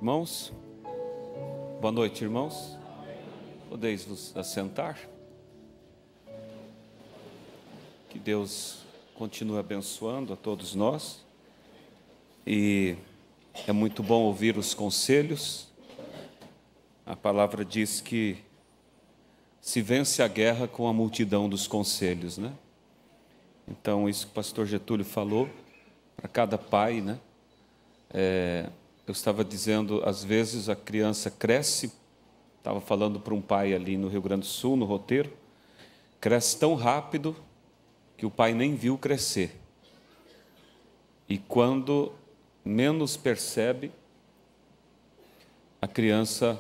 Irmãos, boa noite, irmãos. Podeis vos assentar. Que Deus continue abençoando a todos nós. E é muito bom ouvir os conselhos. A palavra diz que se vence a guerra com a multidão dos conselhos, né? Então, isso que o pastor Getúlio falou, para cada pai, né? Eu estava dizendo, às vezes a criança cresce, estava falando para um pai ali no Rio Grande do Sul, no roteiro, cresce tão rápido que o pai nem viu crescer. E quando menos percebe, a criança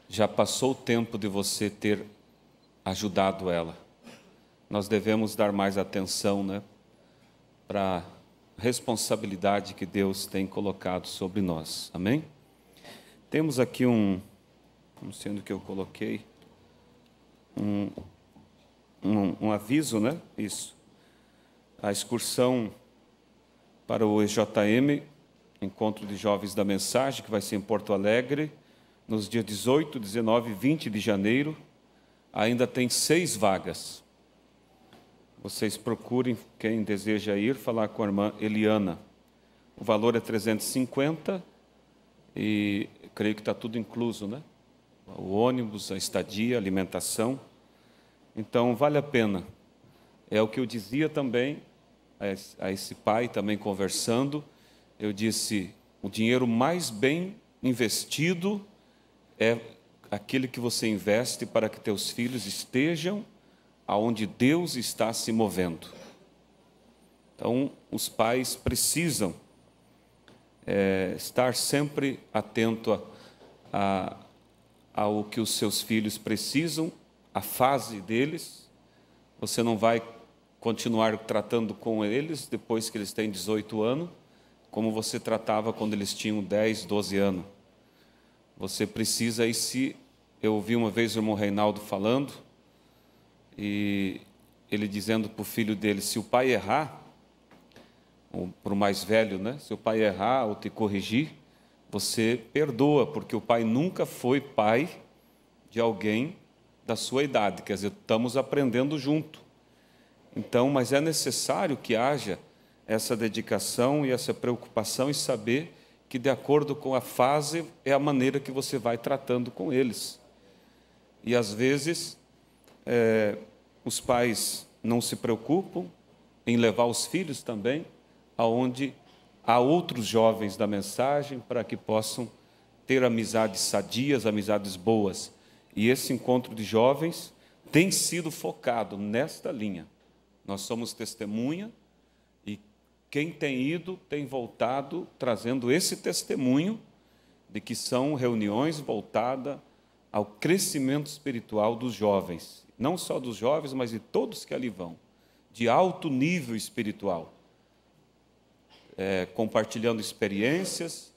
já passou o tempo de você ter ajudado ela. Nós devemos dar mais atenção, né, para a responsabilidade que Deus tem colocado sobre nós. Amém? Temos aqui não sei onde que eu coloquei, um aviso, né? Isso. A excursão para o EJM, Encontro de Jovens da Mensagem, que vai ser em Porto Alegre, nos dias 18, 19 e 20 de janeiro, ainda tem 6 vagas. Vocês procurem, quem deseja ir, falar com a irmã Eliana. O valor é 350 e creio que está tudo incluso, né? O ônibus, a estadia, a alimentação. Então, vale a pena. É o que eu dizia também a esse pai, também conversando. Eu disse, o dinheiro mais bem investido é aquele que você investe para que teus filhos estejam aonde Deus está se movendo. Então, os pais precisam estar sempre atento ao que os seus filhos precisam, a fase deles. Você não vai continuar tratando com eles depois que eles têm 18 anos, como você tratava quando eles tinham 10, 12 anos. Você precisa, eu ouvi uma vez o irmão Reinaldo falando, e ele dizendo para o filho dele, se o pai errar, para o mais velho, né? Se o pai errar ou te corrigir, você perdoa, porque o pai nunca foi pai de alguém da sua idade, quer dizer, estamos aprendendo junto. Então, mas é necessário que haja essa dedicação e essa preocupação e saber que, de acordo com a fase, é a maneira que você vai tratando com eles. E, às vezes, os pais não se preocupam em levar os filhos também aonde há outros jovens da mensagem para que possam ter amizades sadias, amizades boas. E esse encontro de jovens tem sido focado nesta linha. Nós somos testemunha e quem tem ido tem voltado trazendo esse testemunho de que são reuniões voltadas ao crescimento espiritual dos jovens. Não só dos jovens, mas de todos que ali vão, de alto nível espiritual, compartilhando experiências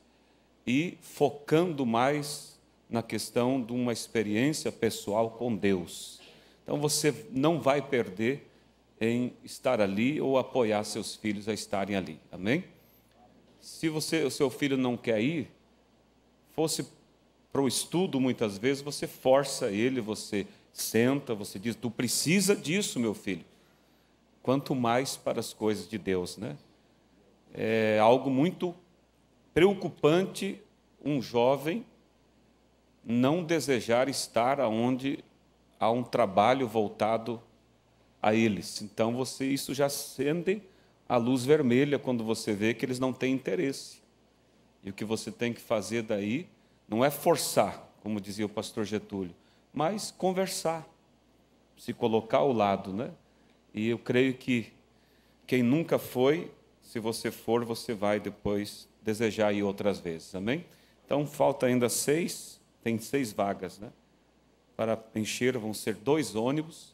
e focando mais na questão de uma experiência pessoal com Deus. Então, você não vai perder em estar ali ou apoiar seus filhos a estarem ali. Amém? Se o seu filho não quer ir, fosse para o estudo, muitas vezes, você força ele, você senta, você diz, tu precisa disso, meu filho. Quanto mais para as coisas de Deus, né? É algo muito preocupante um jovem não desejar estar onde há um trabalho voltado a eles. Então, isso já acende a luz vermelha quando você vê que eles não têm interesse. E o que você tem que fazer daí não é forçar, como dizia o pastor Getúlio, mas conversar, se colocar ao lado, né? E eu creio que quem nunca foi, se você for, você vai depois desejar ir outras vezes, amém? Então, falta ainda 6, tem 6 vagas, né? Para encher, vão ser 2 ônibus,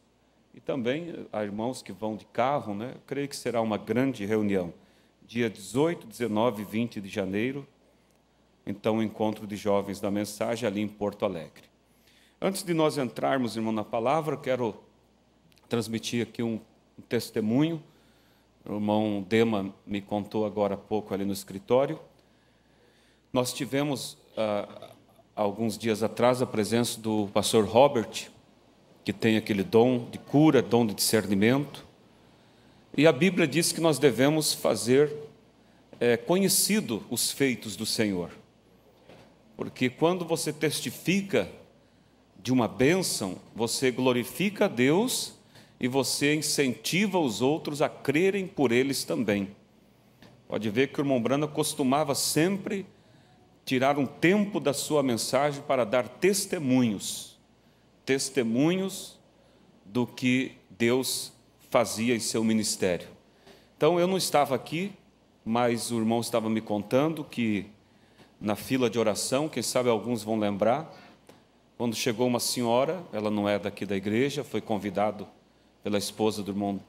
e também há irmãos que vão de carro, né? Eu creio que será uma grande reunião, dia 18, 19 e 20 de janeiro, então, o encontro de jovens da mensagem ali em Porto Alegre. Antes de nós entrarmos, irmão, na palavra, quero transmitir aqui um testemunho. O irmão Dema me contou agora há pouco ali no escritório. Nós tivemos, alguns dias atrás, a presença do pastor Robert, que tem aquele dom de cura, dom de discernimento. E a Bíblia diz que nós devemos fazer conhecido os feitos do Senhor. Porque quando você testifica de uma bênção, você glorifica a Deus e você incentiva os outros a crerem por eles também. Pode ver que o irmão Brana costumava sempre tirar um tempo da sua mensagem para dar testemunhos do que Deus fazia em seu ministério. Então, eu não estava aqui, mas o irmão estava me contando que na fila de oração, quem sabe alguns vão lembrar, quando chegou uma senhora, ela não é daqui da igreja, foi convidada pela esposa do irmão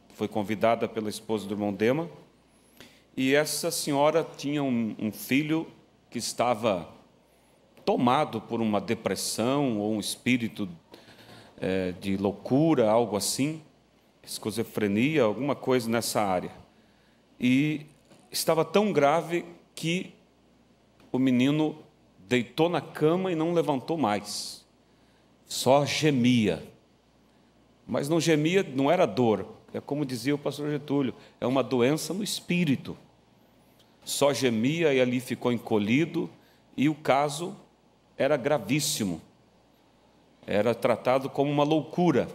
Dema, e essa senhora tinha um filho que estava tomado por uma depressão ou um espírito de loucura, algo assim, esquizofrenia, alguma coisa nessa área. E estava tão grave que o menino deitou na cama e não levantou mais, só gemia. Mas não gemia, não era dor, é como dizia o pastor Getúlio, é uma doença no espírito. Só gemia e ali ficou encolhido, e o caso era gravíssimo, era tratado como uma loucura.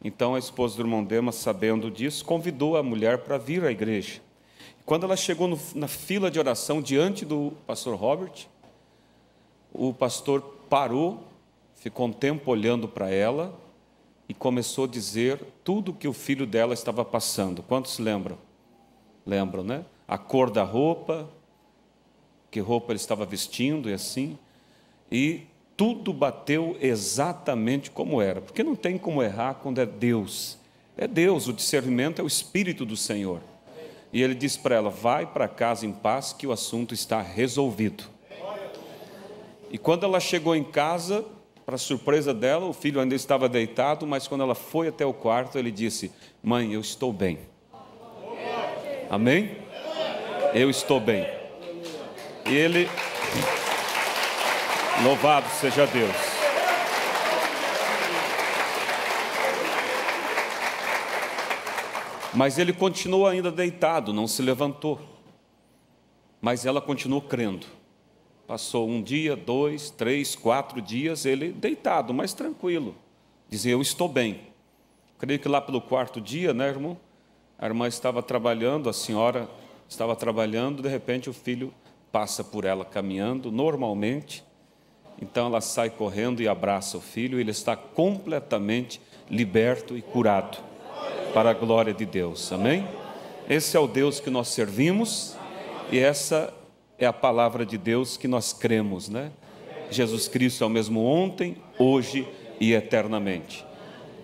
Então a esposa do irmão Demas, sabendo disso, convidou a mulher para vir à igreja. Quando ela chegou na fila de oração diante do pastor Robert, o pastor parou, ficou um tempo olhando para ela e começou a dizer tudo o que o filho dela estava passando. Quantos lembram? Lembram, né? A cor da roupa, que roupa ele estava vestindo e assim. E tudo bateu exatamente como era, porque não tem como errar quando é Deus. É Deus, o discernimento é o Espírito do Senhor. E ele disse para ela, vai para casa em paz, que o assunto está resolvido. E quando ela chegou em casa, para surpresa dela, o filho ainda estava deitado, mas quando ela foi até o quarto, ele disse, mãe, eu estou bem. Amém? Eu estou bem. E ele, louvado seja Deus. Mas ele continuou ainda deitado, não se levantou. Mas ela continuou crendo. Passou 1 dia, 2, 3, 4 dias, ele deitado, mas tranquilo. Dizia, eu estou bem. Creio que lá pelo 4º dia, né, irmão? A irmã estava trabalhando, a senhora estava trabalhando, de repente o filho passa por ela caminhando normalmente. Então ela sai correndo e abraça o filho, e ele está completamente liberto e curado. Para a glória de Deus, amém? Esse é o Deus que nós servimos, e essa é a palavra de Deus que nós cremos, né? Jesus Cristo é o mesmo ontem, hoje e eternamente.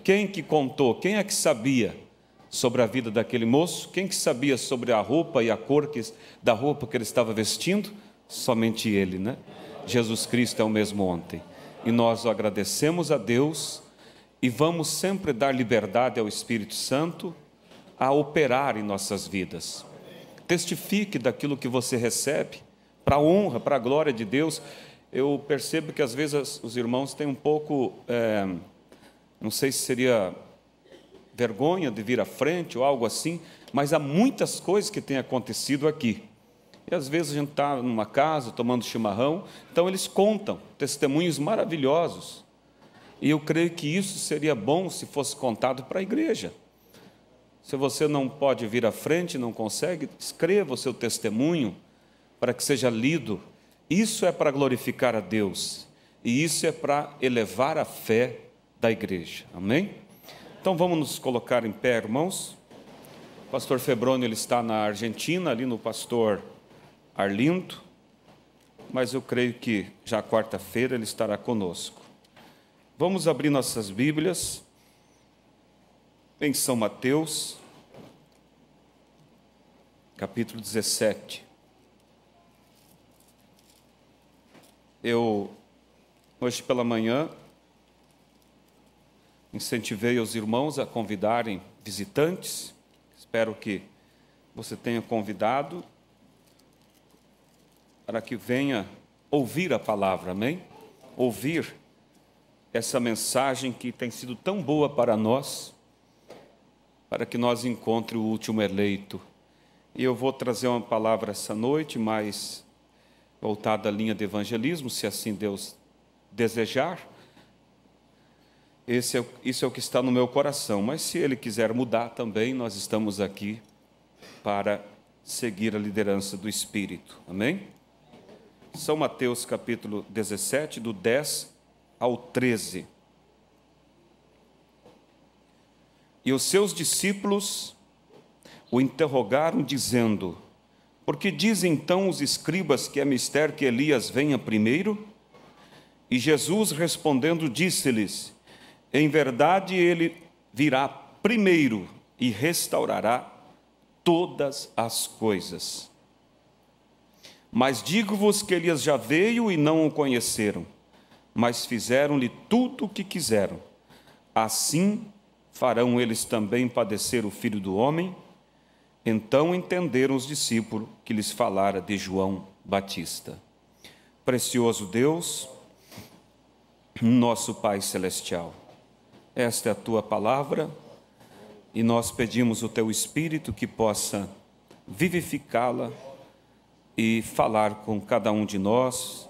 Quem que contou, quem é que sabia sobre a vida daquele moço? Quem que sabia sobre a roupa e a cor da roupa que ele estava vestindo? Somente ele, né? Jesus Cristo é o mesmo ontem. E nós agradecemos a Deus e vamos sempre dar liberdade ao Espírito Santo a operar em nossas vidas. Testifique daquilo que você recebe, para a honra, para a glória de Deus. Eu percebo que às vezes os irmãos têm um pouco, não sei se seria vergonha de vir à frente ou algo assim, mas há muitas coisas que têm acontecido aqui. E às vezes a gente está numa casa, tomando chimarrão, então eles contam testemunhos maravilhosos. E eu creio que isso seria bom se fosse contado para a igreja. Se você não pode vir à frente, não consegue, escreva o seu testemunho para que seja lido. Isso é para glorificar a Deus. E isso é para elevar a fé da igreja. Amém? Então vamos nos colocar em pé, irmãos. O pastor Febrônio, ele está na Argentina, ali no pastor Arlindo. Mas eu creio que já quarta-feira ele estará conosco. Vamos abrir nossas Bíblias em São Mateus, capítulo 17. Eu, hoje pela manhã, incentivei os irmãos a convidarem visitantes. Espero que você tenha convidado. para que venha ouvir a palavra, amém? Ouvir essa mensagem que tem sido tão boa para nós, para que nós encontre o último eleito. E eu vou trazer uma palavra essa noite, mais voltada à linha de evangelismo, se assim Deus desejar. Isso é o que está no meu coração, mas se Ele quiser mudar também, nós estamos aqui para seguir a liderança do Espírito, amém? São Mateus capítulo 17, do 10 ao 13. E os seus discípulos o interrogaram, dizendo: por que dizem então os escribas que é mister que Elias venha primeiro? E Jesus respondendo disse-lhes: em verdade ele virá primeiro e restaurará todas as coisas. Mas digo-vos que Elias já veio e não o conheceram, mas fizeram-lhe tudo o que quiseram. Assim farão eles também padecer o Filho do Homem. Então entenderam os discípulos que lhes falara de João Batista. Precioso Deus, nosso Pai Celestial, esta é a Tua palavra, e nós pedimos o Teu Espírito que possa vivificá-la e falar com cada um de nós,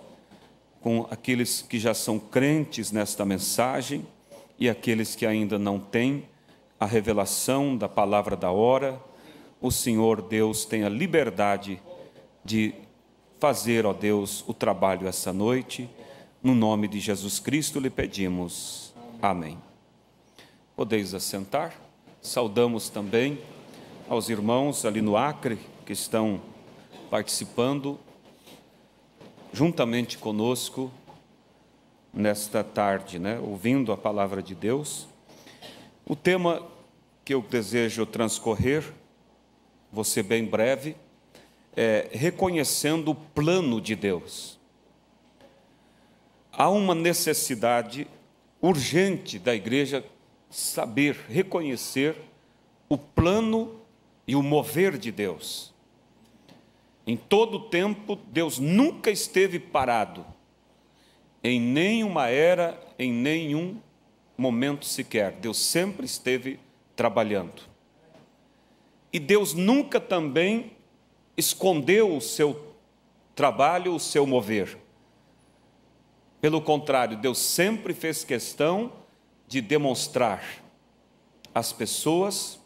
com aqueles que já são crentes nesta mensagem e aqueles que ainda não têm a revelação da palavra da hora. O Senhor Deus tem a liberdade de fazer, ó Deus, o trabalho essa noite. No nome de Jesus Cristo lhe pedimos. Amém. Podeis assentar. Saudamos também aos irmãos ali no Acre que estão participando juntamente conosco nesta tarde, ouvindo a palavra de Deus. O tema que eu desejo transcorrer, vou ser bem breve, é reconhecendo o plano de Deus. Há uma necessidade urgente da igreja saber reconhecer o plano e o mover de Deus. Em todo o tempo, Deus nunca esteve parado, em nenhuma era, em nenhum momento sequer. Deus sempre esteve trabalhando. E Deus nunca também escondeu o seu trabalho, o seu mover. Pelo contrário, Deus sempre fez questão de demonstrar às pessoas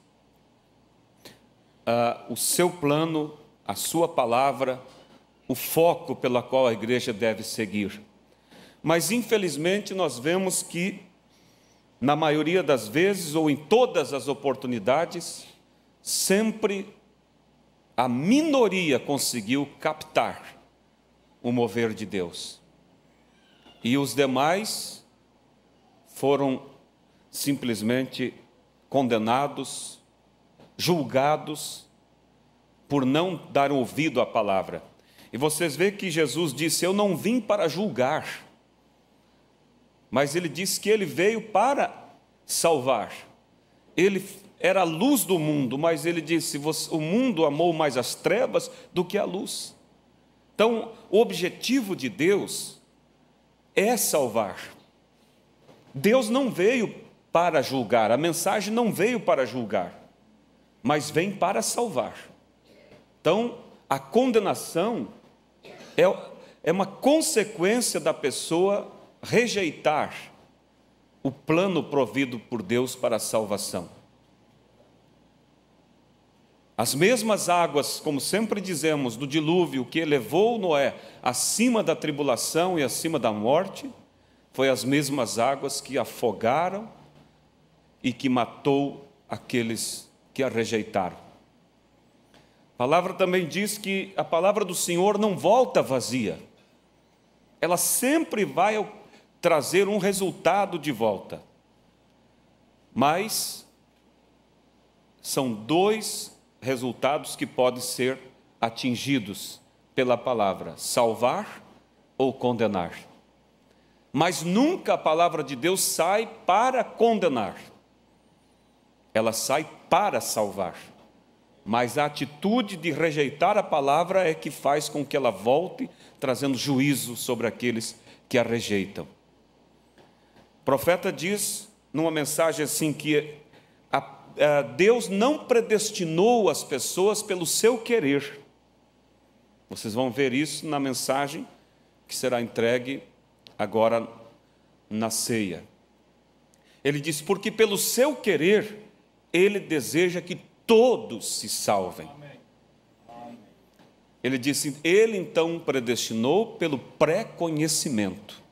o seu plano, a sua palavra, o foco pela qual a igreja deve seguir. Mas, infelizmente, nós vemos que, na maioria das vezes, ou em todas as oportunidades, sempre a minoria conseguiu captar o mover de Deus. E os demais foram simplesmente condenados, julgados, por não dar ouvido à palavra. E vocês veem que Jesus disse: eu não vim para julgar, mas ele disse que ele veio para salvar. Ele era a luz do mundo, mas ele disse: o mundo amou mais as trevas do que a luz. Então, o objetivo de Deus é salvar. Deus não veio para julgar, a mensagem não veio para julgar, mas vem para salvar. Então, a condenação é uma consequência da pessoa rejeitar o plano provido por Deus para a salvação. As mesmas águas, como sempre dizemos, do dilúvio que elevou Noé acima da tribulação e acima da morte, foi as mesmas águas que afogaram e que matou aqueles que a rejeitaram. A palavra também diz que a palavra do Senhor não volta vazia. Ela sempre vai trazer um resultado de volta. Mas são dois resultados que podem ser atingidos pela palavra: salvar ou condenar. Mas nunca a palavra de Deus sai para condenar. Ela sai para salvar. mas a atitude de rejeitar a palavra é que faz com que ela volte, trazendo juízo sobre aqueles que a rejeitam. O profeta diz, numa mensagem assim, que Deus não predestinou as pessoas pelo seu querer. Vocês vão ver isso na mensagem que será entregue agora na ceia. Ele diz, porque pelo seu querer, Ele deseja que todos se salvem. Ele disse, Ele então predestinou pelo pré-conhecimento.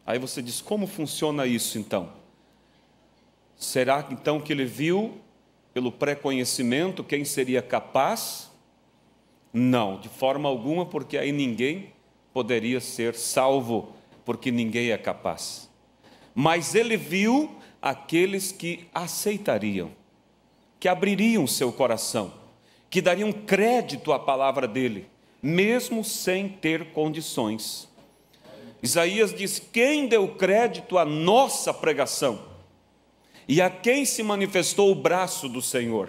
Aí você diz, como funciona isso então? Será então que Ele viu pelo pré-conhecimento quem seria capaz? Não, de forma alguma, porque aí ninguém poderia ser salvo, porque ninguém é capaz. Mas Ele viu aqueles que aceitariam, que abririam seu coração, que dariam crédito à palavra dEle, mesmo sem ter condições. Isaías diz, quem deu crédito à nossa pregação? E a quem se manifestou o braço do Senhor?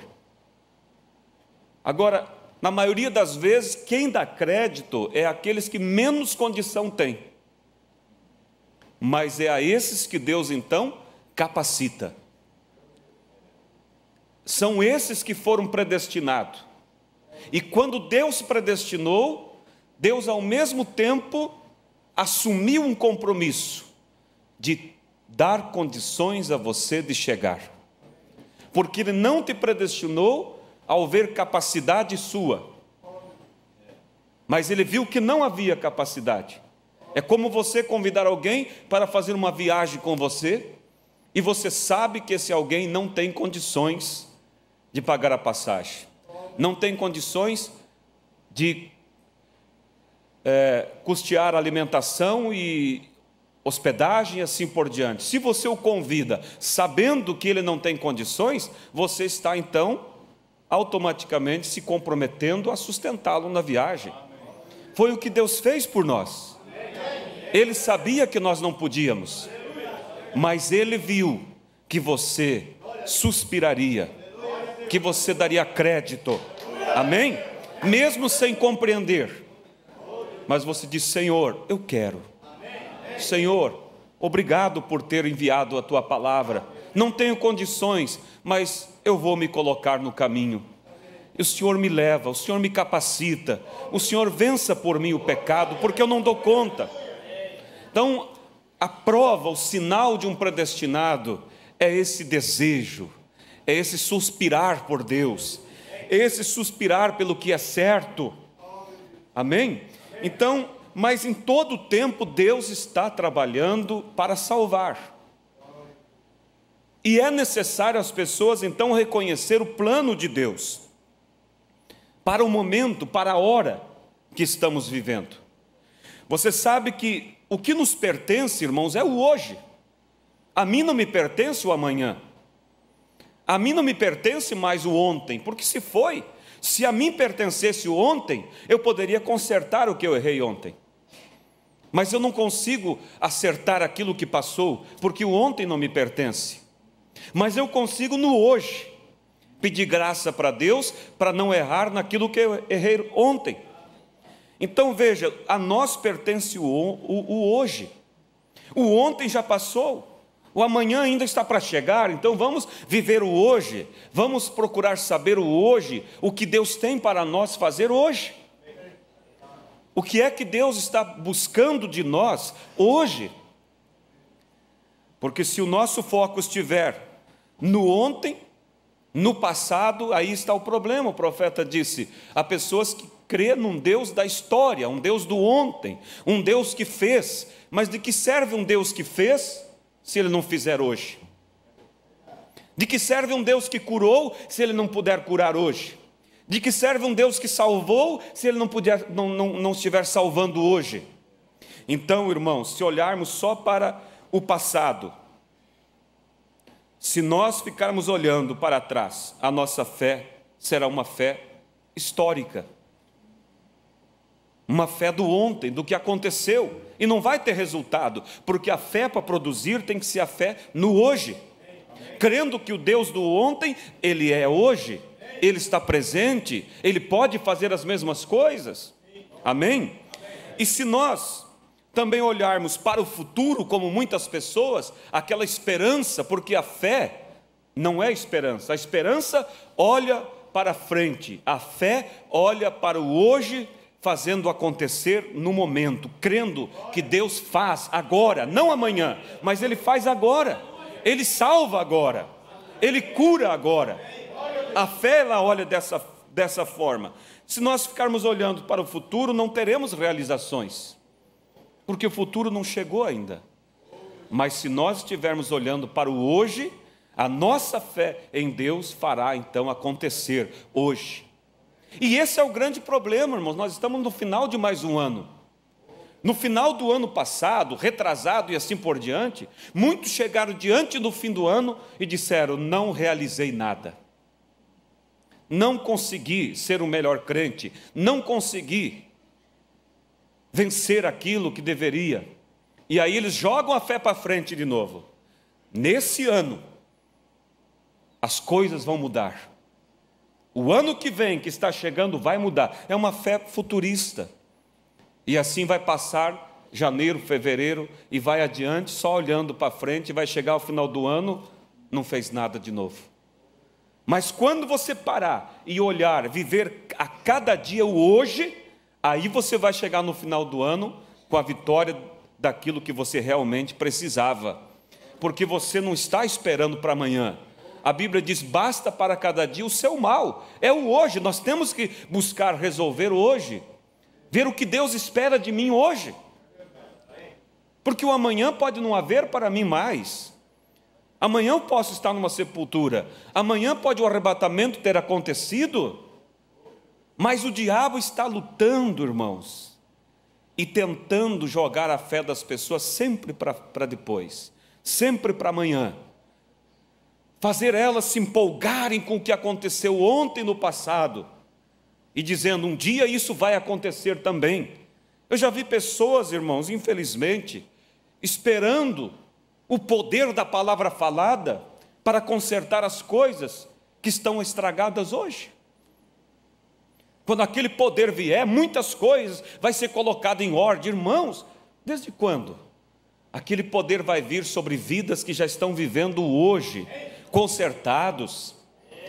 Agora, na maioria das vezes, quem dá crédito é aqueles que menos condição têm. Mas é a esses que Deus então capacita. São esses que foram predestinados. E quando Deus predestinou, Deus ao mesmo tempo assumiu um compromisso de dar condições a você de chegar. Porque Ele não te predestinou ao ver capacidade sua, mas Ele viu que não havia capacidade. É como você convidar alguém para fazer uma viagem com você, e você sabe que esse alguém não tem condições de pagar a passagem, não tem condições de custear a alimentação e hospedagem e assim por diante. Se você o convida sabendo que ele não tem condições, você está então automaticamente se comprometendo a sustentá-lo na viagem. Foi o que Deus fez por nós. Ele sabia que nós não podíamos, mas Ele viu que você suspiraria, que você daria crédito, amém? Mesmo sem compreender, mas você diz, Senhor, eu quero. Senhor, obrigado por ter enviado a Tua palavra, não tenho condições, mas eu vou me colocar no caminho. E o Senhor me leva, o Senhor me capacita, o Senhor vença por mim o pecado, porque eu não dou conta. Então, a prova, o sinal de um predestinado é esse desejo, é esse suspirar por Deus, é esse suspirar pelo que é certo. Amém? Então, mas em todo o tempo Deus está trabalhando para salvar. E é necessário as pessoas então reconhecer o plano de Deus para o momento, para a hora que estamos vivendo. Você sabe que o que nos pertence, irmãos, é o hoje. A mim não me pertence o amanhã. A mim não me pertence mais o ontem, porque se a mim pertencesse o ontem, eu poderia consertar o que eu errei ontem. Mas eu não consigo acertar aquilo que passou, porque o ontem não me pertence. Mas eu consigo no hoje pedir graça para Deus para não errar naquilo que eu errei ontem. Então veja, a nós pertence o hoje. O ontem já passou, o amanhã ainda está para chegar, então vamos viver o hoje, vamos procurar saber o hoje, o que Deus tem para nós fazer hoje. O que é que Deus está buscando de nós hoje? Porque se o nosso foco estiver no ontem, no passado, aí está o problema. O profeta disse, há pessoas que crê num Deus da história, um Deus do ontem, um Deus que fez, mas de que serve um Deus que fez, se Ele não fizer hoje? De que serve um Deus que curou, se Ele não puder curar hoje? De que serve um Deus que salvou, se Ele não estiver salvando hoje? Então, irmãos, se olharmos só para o passado, se nós ficarmos olhando para trás, a nossa fé será uma fé histórica, uma fé do ontem, do que aconteceu, e não vai ter resultado, porque a fé para produzir tem que ser a fé no hoje, crendo que o Deus do ontem, Ele é hoje, Ele está presente, Ele pode fazer as mesmas coisas. Amém? E se nós também olharmos para o futuro, como muitas pessoas, aquela esperança, porque a fé não é esperança. A esperança olha para frente, a fé olha para o hoje, fazendo acontecer no momento, crendo que Deus faz agora, não amanhã, mas Ele faz agora, Ele salva agora, Ele cura agora. A fé, ela olha dessa forma. Se nós ficarmos olhando para o futuro, não teremos realizações, porque o futuro não chegou ainda. Mas se nós estivermos olhando para o hoje, a nossa fé em Deus fará então acontecer hoje. E esse é o grande problema, irmãos. Nós estamos no final de mais um ano. No final do ano passado, retrasado e assim por diante, muitos chegaram diante do fim do ano e disseram: não realizei nada. Não consegui ser o melhor crente, não consegui vencer aquilo que deveria. E aí eles jogam a fé para frente de novo. Nesse ano, as coisas vão mudar. O ano que vem, que está chegando, vai mudar. É uma fé futurista. E assim vai passar janeiro, fevereiro, e vai adiante, só olhando para frente, vai chegar ao final do ano, não fez nada de novo. Mas quando você parar e olhar, viver a cada dia o hoje, aí você vai chegar no final do ano com a vitória daquilo que você realmente precisava. Porque você não está esperando para amanhã. A Bíblia diz: basta para cada dia o seu mal. É o hoje, nós temos que buscar resolver hoje. Ver o que Deus espera de mim hoje. Porque o amanhã pode não haver para mim mais. Amanhã eu posso estar numa sepultura. Amanhã pode o arrebatamento ter acontecido. Mas o diabo está lutando, irmãos, e tentando jogar a fé das pessoas sempre para depois. Sempre para amanhã. Fazer elas se empolgarem com o que aconteceu ontem no passado. E dizendo: um dia isso vai acontecer também. Eu já vi pessoas, irmãos, infelizmente, esperando o poder da palavra falada para consertar as coisas que estão estragadas hoje. Quando aquele poder vier, muitas coisas vai ser colocado em ordem. Irmãos, desde quando? Aquele poder vai vir sobre vidas que já estão vivendo hoje, consertados.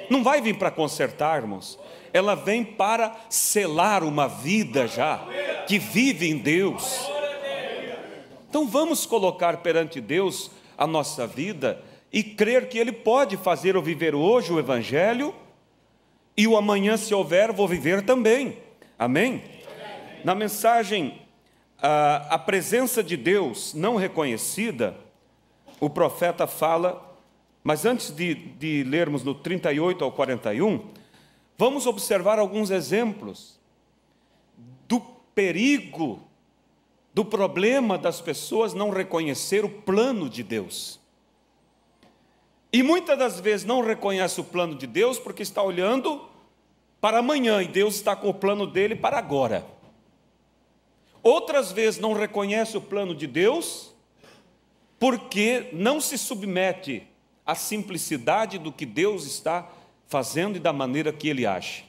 Não vai vir para consertar, irmãos. Ela vem para selar uma vida já, que vive em Deus. Então vamos colocar perante Deus a nossa vida e crer que Ele pode fazer ou viver hoje o Evangelho, e o amanhã, se houver, vou viver também. Amém? Na mensagem, a presença de Deus não reconhecida, o profeta fala, mas antes de lermos no 38 ao 41, vamos observar alguns exemplos do perigo, do problema das pessoas não reconhecer o plano de Deus. E muitas das vezes não reconhece o plano de Deus porque está olhando para amanhã e Deus está com o plano dele para agora. Outras vezes não reconhece o plano de Deus porque não se submete à simplicidade do que Deus está fazendo e da maneira que Ele age.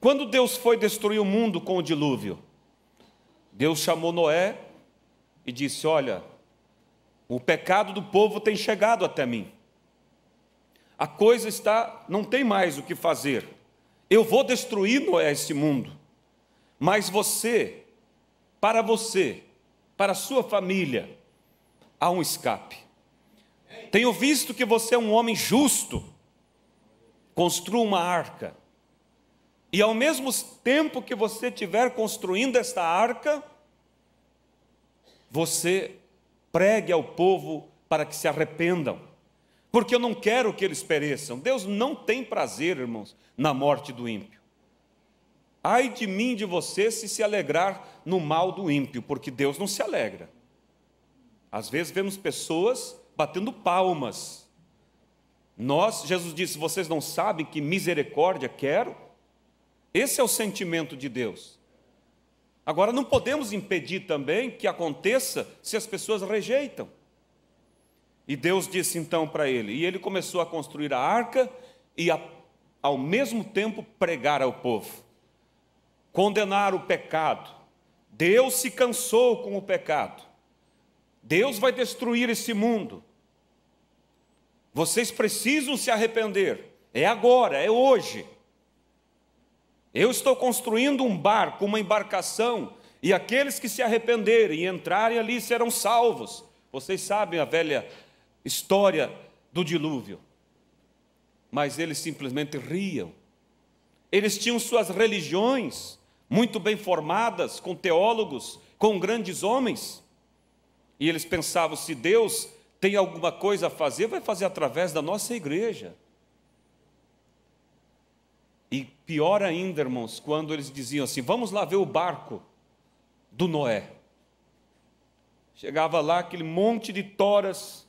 Quando Deus foi destruir o mundo com o dilúvio, Deus chamou Noé e disse: olha, o pecado do povo tem chegado até mim. A coisa não tem mais o que fazer. Eu vou destruir, Noé, esse mundo. Mas para a sua família, há um escape. Tenho visto que você é um homem justo. Construa uma arca. E ao mesmo tempo que você estiver construindo esta arca, você pregue ao povo para que se arrependam, porque eu não quero que eles pereçam. Deus não tem prazer, irmãos, na morte do ímpio. Ai de mim, de você, se alegrar no mal do ímpio, porque Deus não se alegra. Às vezes vemos pessoas batendo palmas. Jesus disse: vocês não sabem que misericórdia quero? Esse é o sentimento de Deus. Agora, não podemos impedir também que aconteça se as pessoas rejeitam. E Deus disse então para ele, e ele começou a construir a arca, e ao mesmo tempo, pregar ao povo, condenar o pecado. Deus se cansou com o pecado. Deus vai destruir esse mundo. Vocês precisam se arrepender. É agora, é hoje. Eu estou construindo um barco, uma embarcação, e aqueles que se arrependerem e entrarem ali serão salvos. Vocês sabem a velha história do dilúvio. Mas eles simplesmente riam. Eles tinham suas religiões muito bem formadas, com teólogos, com grandes homens. E eles pensavam, se Deus tem alguma coisa a fazer, vai fazer através da nossa igreja. E pior ainda, irmãos, quando eles diziam assim, vamos lá ver o barco do Noé. Chegava lá aquele monte de toras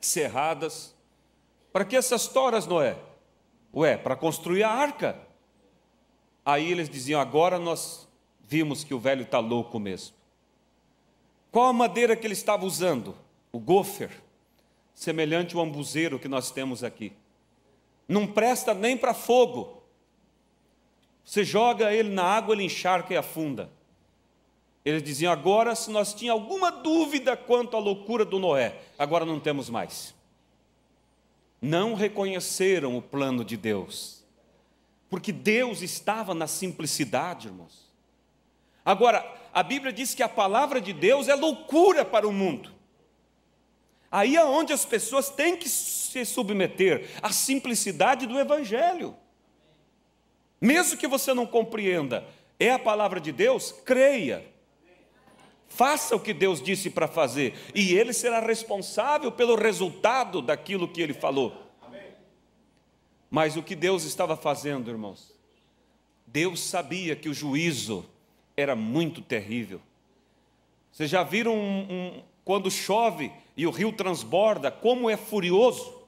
cerradas. Para que essas toras, Noé? Ué, para construir a arca. Aí eles diziam, agora nós vimos que o velho está louco mesmo. Qual a madeira que ele estava usando? O gofer, semelhante ao ambuzeiro que nós temos aqui. Não presta nem para fogo. Você joga ele na água, ele encharca e afunda. Eles diziam, agora se nós tínhamos alguma dúvida quanto à loucura do Noé, agora não temos mais. Não reconheceram o plano de Deus, porque Deus estava na simplicidade, irmãos. Agora, a Bíblia diz que a palavra de Deus é loucura para o mundo. Aí é onde as pessoas têm que se submeter à simplicidade do Evangelho. Mesmo que você não compreenda, é a palavra de Deus, creia. Faça o que Deus disse para fazer, e Ele será responsável pelo resultado daquilo que Ele falou. Mas o que Deus estava fazendo, irmãos? Deus sabia que o juízo era muito terrível. Vocês já viram quando chove e o rio transborda, como é furioso?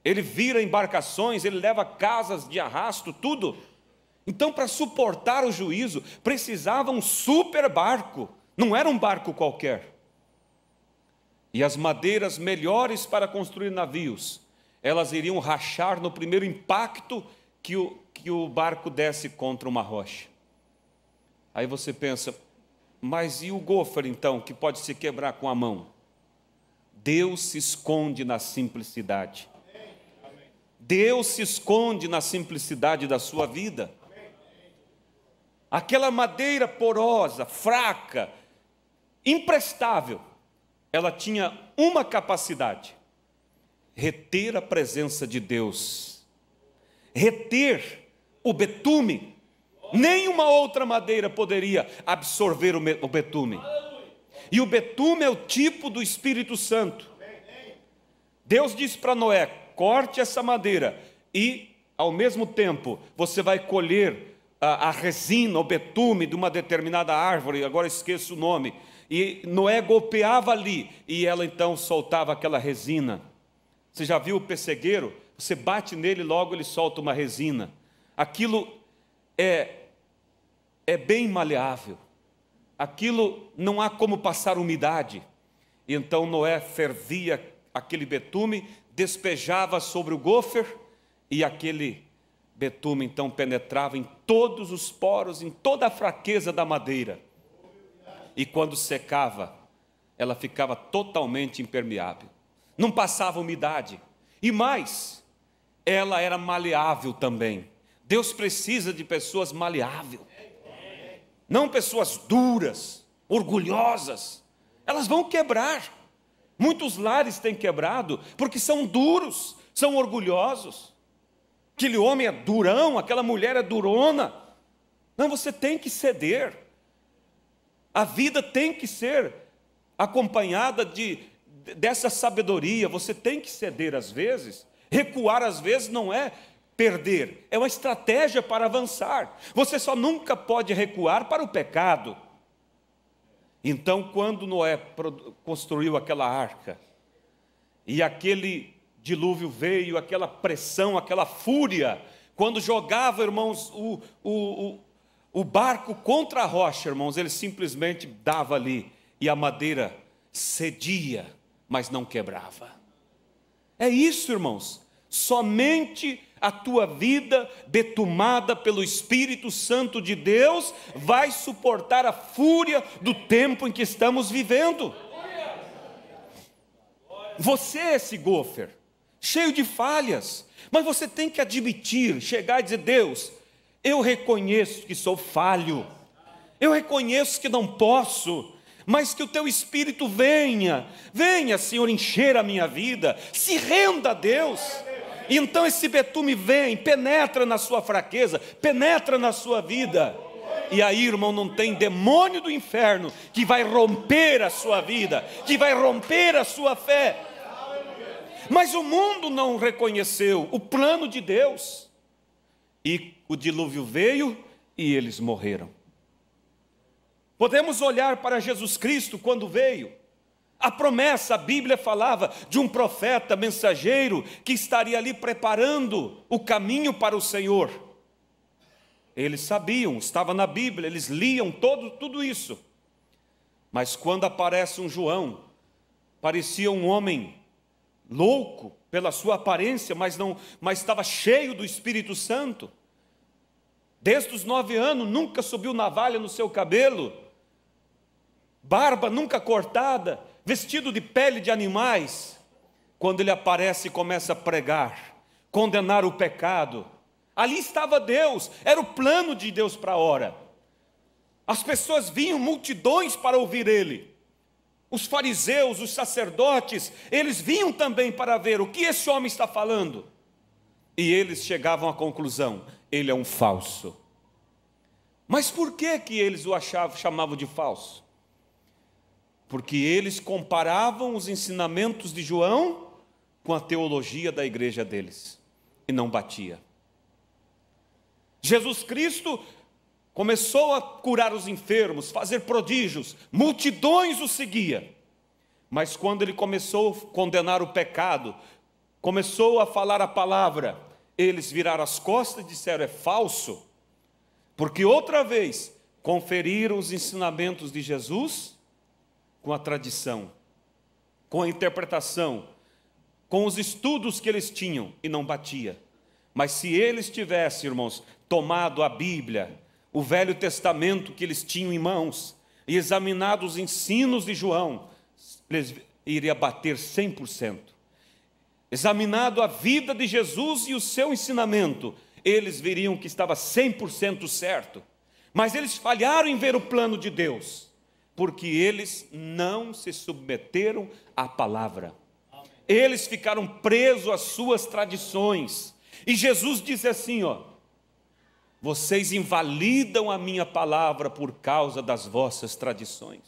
Ele vira embarcações, ele leva casas de arrasto, tudo. Então, para suportar o juízo, precisava um super barco. Não era um barco qualquer. E as madeiras melhores para construir navios, elas iriam rachar no primeiro impacto que o barco desse contra uma rocha. Aí você pensa, mas e o gofer então, que pode se quebrar com a mão? Deus se esconde na simplicidade. Deus se esconde na simplicidade da sua vida. Aquela madeira porosa, fraca, imprestável, ela tinha uma capacidade: reter a presença de Deus, reter o betume. Nenhuma outra madeira poderia absorver o betume. E o betume é o tipo do Espírito Santo. Deus disse para Noé, corte essa madeira e, ao mesmo tempo, você vai colher a resina, o betume de uma determinada árvore, agora esqueço o nome. E Noé golpeava ali, e ela então soltava aquela resina. Você já viu o pessegueiro? Você bate nele, logo ele solta uma resina. Aquilo é bem maleável. Aquilo não há como passar umidade. E então Noé fervia aquele betume, despejava sobre o gofer, e aquele betume então penetrava em todos os poros, em toda a fraqueza da madeira. E quando secava, ela ficava totalmente impermeável. Não passava umidade. E mais, ela era maleável também. Deus precisa de pessoas maleáveis. Não pessoas duras, orgulhosas. Elas vão quebrar. Muitos lares têm quebrado porque são duros, são orgulhosos. Aquele homem é durão, aquela mulher é durona. Não, você tem que ceder. A vida tem que ser acompanhada dessa sabedoria. Você tem que ceder às vezes. Recuar às vezes não é perder, é uma estratégia para avançar. Você só nunca pode recuar para o pecado. Então, quando Noé construiu aquela arca, e aquele dilúvio veio, aquela pressão, aquela fúria, quando jogava, irmãos, o barco contra a rocha, irmãos, ele simplesmente dava ali, e a madeira cedia, mas não quebrava. É isso, irmãos, somente a tua vida, betumada pelo Espírito Santo de Deus, vai suportar a fúria do tempo em que estamos vivendo. Você é esse gofer, cheio de falhas, mas você tem que admitir, chegar e dizer: Deus, eu reconheço que sou falho, eu reconheço que não posso, mas que o teu Espírito venha, Senhor, encher a minha vida. Se renda a Deus. E então esse betume vem, penetra na sua fraqueza, penetra na sua vida. E aí, irmão, não tem demônio do inferno que vai romper a sua vida, que vai romper a sua fé. Mas o mundo não reconheceu o plano de Deus. E o dilúvio veio e eles morreram. Podemos olhar para Jesus Cristo quando veio. A promessa, a Bíblia falava de um profeta mensageiro que estaria ali preparando o caminho para o Senhor. Eles sabiam, estava na Bíblia, eles liam tudo isso. Mas quando aparece um João, parecia um homem louco pela sua aparência, mas estava cheio do Espírito Santo. Desde os 9 anos, nunca subiu navalha no seu cabelo, barba nunca cortada, vestido de pele de animais. Quando ele aparece e começa a pregar, condenar o pecado, ali estava Deus, era o plano de Deus para a hora. As pessoas vinham, multidões, para ouvir ele. Os fariseus, os sacerdotes, eles vinham também para ver o que esse homem está falando. E eles chegavam à conclusão: ele é um falso. Mas por que eles o chamavam de falso? Porque eles comparavam os ensinamentos de João com a teologia da igreja deles, e não batia. Jesus Cristo começou a curar os enfermos, fazer prodígios, multidões o seguiam. Mas quando ele começou a condenar o pecado, começou a falar a palavra, eles viraram as costas e disseram: é falso. Porque outra vez conferiram os ensinamentos de Jesus com a tradição, com a interpretação, com os estudos que eles tinham, e não batia. Mas se eles tivessem, irmãos, tomado a Bíblia, o Velho Testamento que eles tinham em mãos, e examinado os ensinos de João, eles iriam bater 100%. Examinado a vida de Jesus e o seu ensinamento, eles veriam que estava 100% certo. Mas eles falharam em ver o plano de Deus, porque eles não se submeteram à palavra. Eles ficaram presos às suas tradições. E Jesus disse assim: vocês invalidam a minha palavra por causa das vossas tradições.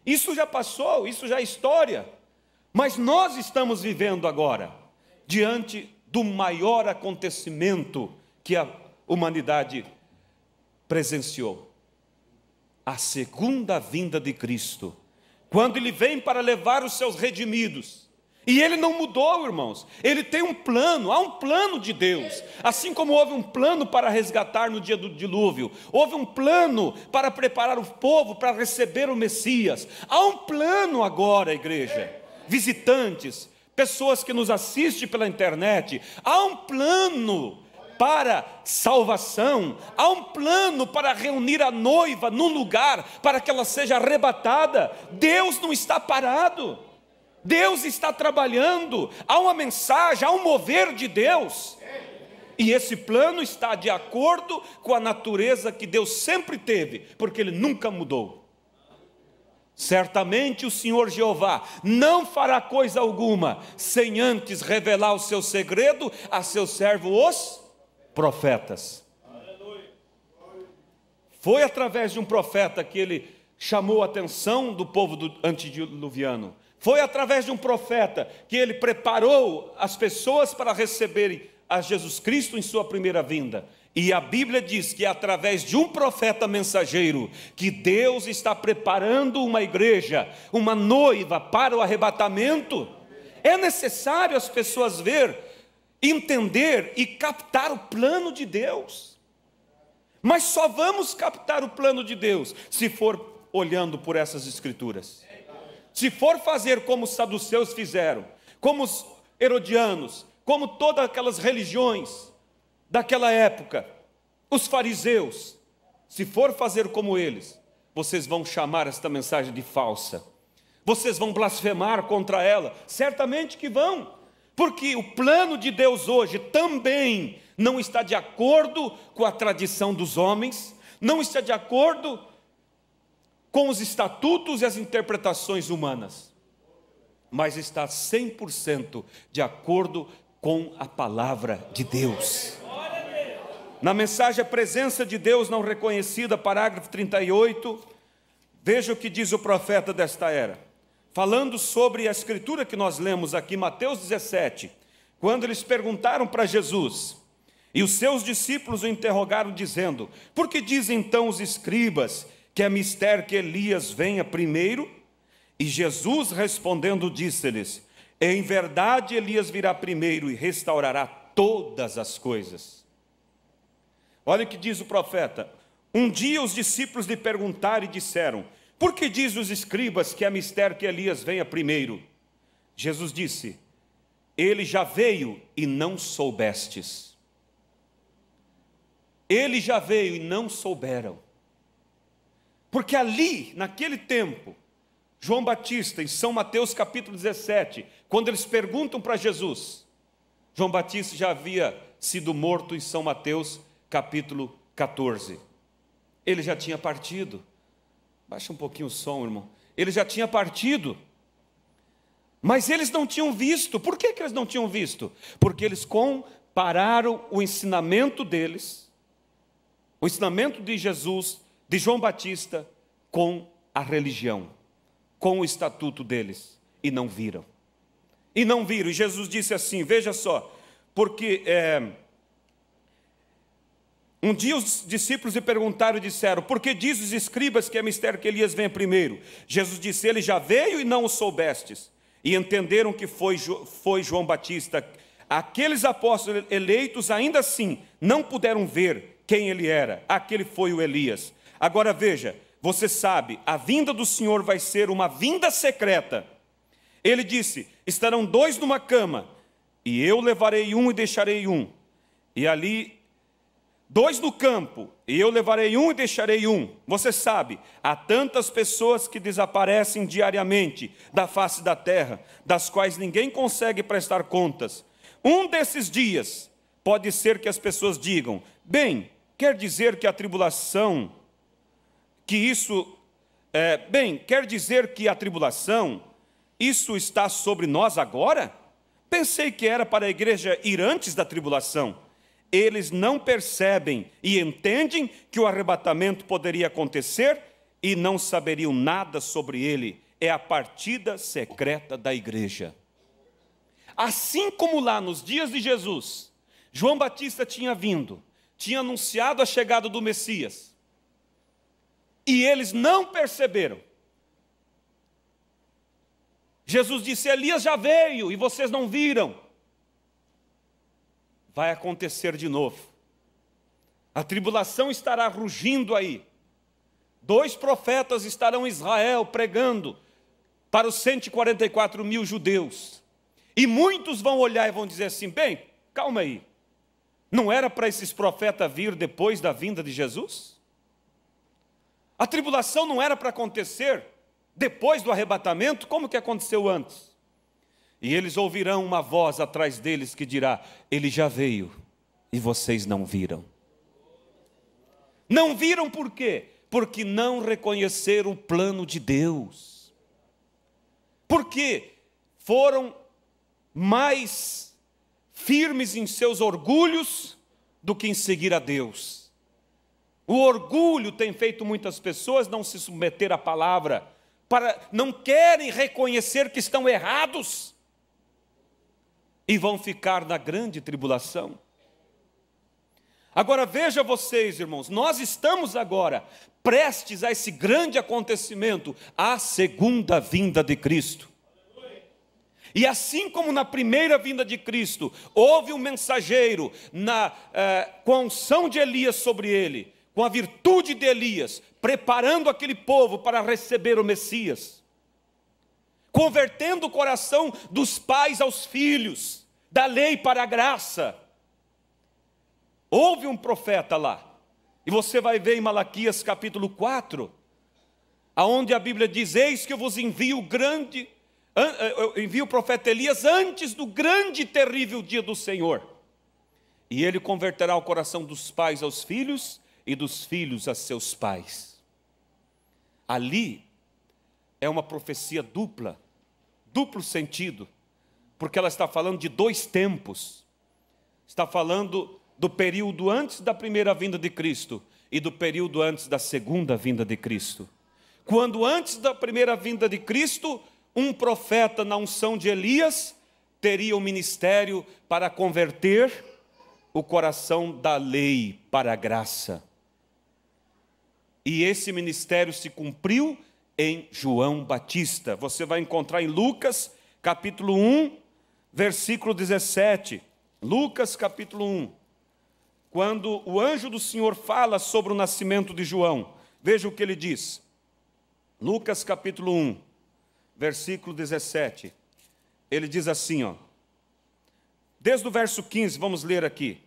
Isso já passou, isso já é história. Mas nós estamos vivendo agora, diante do maior acontecimento que a humanidade presenciou: a segunda vinda de Cristo, quando Ele vem para levar os seus redimidos. E Ele não mudou, irmãos. Ele tem um plano, há um plano de Deus. Assim como houve um plano para resgatar no dia do dilúvio, houve um plano para preparar o povo para receber o Messias. Há um plano agora, igreja, visitantes, pessoas que nos assistem pela internet. Há um plano para salvação, há um plano para reunir a noiva num lugar para que ela seja arrebatada. Deus não está parado, Deus está trabalhando, há uma mensagem, há um mover de Deus, e esse plano está de acordo com a natureza que Deus sempre teve, porque Ele nunca mudou. Certamente o Senhor Jeová não fará coisa alguma sem antes revelar o seu segredo a seus servos, os profetas. Foi através de um profeta que ele chamou a atenção do povo antediluviano. Foi através de um profeta que ele preparou as pessoas para receberem a Jesus Cristo em sua primeira vinda. E a Bíblia diz que é através de um profeta mensageiro que Deus está preparando uma igreja, uma noiva para o arrebatamento. É necessário as pessoas ver, entender e captar o plano de Deus. Mas só vamos captar o plano de Deus se for olhando por essas escrituras. Se for fazer como os saduceus fizeram, como os herodianos, como todas aquelas religiões daquela época, os fariseus, se for fazer como eles, vocês vão chamar esta mensagem de falsa, vocês vão blasfemar contra ela, certamente que vão, porque o plano de Deus hoje também não está de acordo com a tradição dos homens, não está de acordo com os estatutos e as interpretações humanas, mas está 100% de acordo com a palavra de Deus. Na mensagem A Presença de Deus Não Reconhecida, parágrafo 38, veja o que diz o profeta desta era, falando sobre a escritura que nós lemos aqui, Mateus 17, quando eles perguntaram para Jesus, e os seus discípulos o interrogaram dizendo, por que dizem então os escribas que é mister que Elias venha primeiro? E Jesus respondendo disse-lhes, em verdade Elias virá primeiro e restaurará todas as coisas. Olha o que diz o profeta, um dia os discípulos lhe perguntaram e disseram, por que diz os escribas que é mister que Elias venha primeiro? Jesus disse, ele já veio e não soubestes. Ele já veio e não souberam. Porque ali, naquele tempo, João Batista, em São Mateus capítulo 17, quando eles perguntam para Jesus, João Batista já havia sido morto em São Mateus capítulo 14. Ele já tinha partido. Baixa um pouquinho o som, irmão. Ele já tinha partido. Mas eles não tinham visto. Por que eles não tinham visto? Porque eles compararam o ensinamento deles, o ensinamento de Jesus, de João Batista, com a religião, com o estatuto deles, e não viram. E não viram. E Jesus disse assim, veja só, porque um dia os discípulos lhe perguntaram e disseram, por que diz os escribas que é mistério que Elias venha primeiro? Jesus disse, ele já veio e não o soubestes. E entenderam que foi João Batista. Aqueles apóstolos eleitos ainda assim não puderam ver quem ele era. Aquele foi o Elias. Agora veja, você sabe, a vinda do Senhor vai ser uma vinda secreta. Ele disse, estarão dois numa cama, e eu levarei um e deixarei um. E ali, dois no campo, e eu levarei um e deixarei um. Você sabe, há tantas pessoas que desaparecem diariamente da face da terra, das quais ninguém consegue prestar contas. Um desses dias, pode ser que as pessoas digam, bem, quer dizer que a tribulação, quer dizer que a tribulação, isso está sobre nós agora? Pensei que era para a igreja ir antes da tribulação. Eles não percebem e entendem que o arrebatamento poderia acontecer e não saberiam nada sobre ele. É a partida secreta da igreja. Assim como lá nos dias de Jesus, João Batista tinha vindo, tinha anunciado a chegada do Messias, e eles não perceberam. Jesus disse, Elias já veio e vocês não viram. Vai acontecer de novo. A tribulação estará rugindo aí. 2 profetas estarão em Israel pregando para os 144 mil judeus. E muitos vão olhar e vão dizer assim, bem, calma aí. Não era para esses profetas vir depois da vinda de Jesus? A tribulação não era para acontecer depois do arrebatamento? Como que aconteceu antes? E eles ouvirão uma voz atrás deles que dirá, ele já veio e vocês não viram. Não viram por quê? Porque não reconheceram o plano de Deus. Porque foram mais firmes em seus orgulhos do que em seguir a Deus. O orgulho tem feito muitas pessoas não se submeter à palavra, não querem reconhecer que estão errados e vão ficar na grande tribulação. Agora veja vocês, irmãos, nós estamos agora prestes a esse grande acontecimento, a segunda vinda de Cristo. E assim como na primeira vinda de Cristo, houve um mensageiro com a unção de Elias sobre ele, com a virtude de Elias, preparando aquele povo para receber o Messias, convertendo o coração dos pais aos filhos, da lei para a graça. Houve um profeta lá, e você vai ver em Malaquias capítulo 4, aonde a Bíblia diz: eis que eu vos envio o profeta Elias antes do grande e terrível dia do Senhor. E ele converterá o coração dos pais aos filhos e dos filhos a seus pais. Ali é uma profecia duplo sentido, porque ela está falando de dois tempos. Está falando do período antes da primeira vinda de Cristo e do período antes da segunda vinda de Cristo. Quando antes da primeira vinda de Cristo, um profeta na unção de Elias teria o ministério para converter o coração da lei para a graça. E esse ministério se cumpriu em João Batista. Você vai encontrar em Lucas capítulo 1, versículo 17. Lucas capítulo 1. Quando o anjo do Senhor fala sobre o nascimento de João, veja o que ele diz. Lucas capítulo 1, versículo 17. Ele diz assim, ó. Desde o verso 15, vamos ler aqui.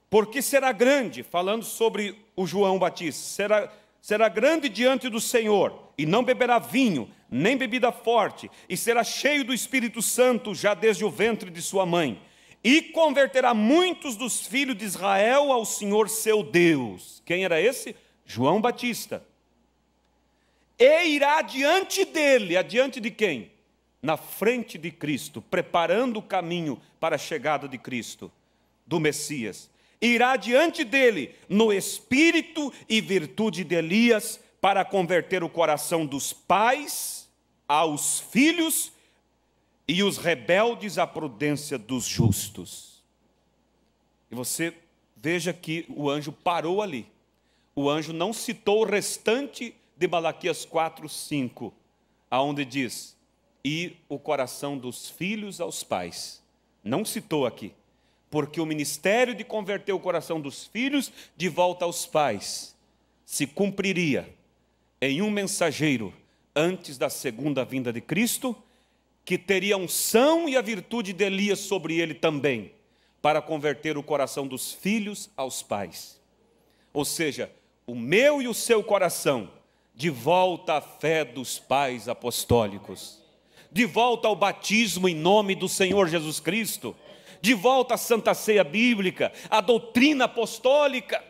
Porque será grande, falando sobre o João Batista, será grande diante do Senhor, e não beberá vinho, nem bebida forte, e será cheio do Espírito Santo já desde o ventre de sua mãe. E converterá muitos dos filhos de Israel ao Senhor seu Deus. Quem era esse? João Batista. E irá adiante dele, adiante de quem? Na frente de Cristo, preparando o caminho para a chegada de Cristo, do Messias. Irá diante dele no espírito e virtude de Elias, para converter o coração dos pais aos filhos e os rebeldes à prudência dos justos. E você veja que o anjo parou ali. O anjo não citou o restante de Malaquias 4, 5, aonde diz: e o coração dos filhos aos pais. Não citou aqui, porque o ministério de converter o coração dos filhos de volta aos pais se cumpriria em um mensageiro antes da segunda vinda de Cristo, que teria a unção e a virtude de Elias sobre ele também, para converter o coração dos filhos aos pais. Ou seja, o meu e o seu coração, de volta à fé dos pais apostólicos, de volta ao batismo em nome do Senhor Jesus Cristo, de volta à Santa Ceia Bíblica, à doutrina apostólica.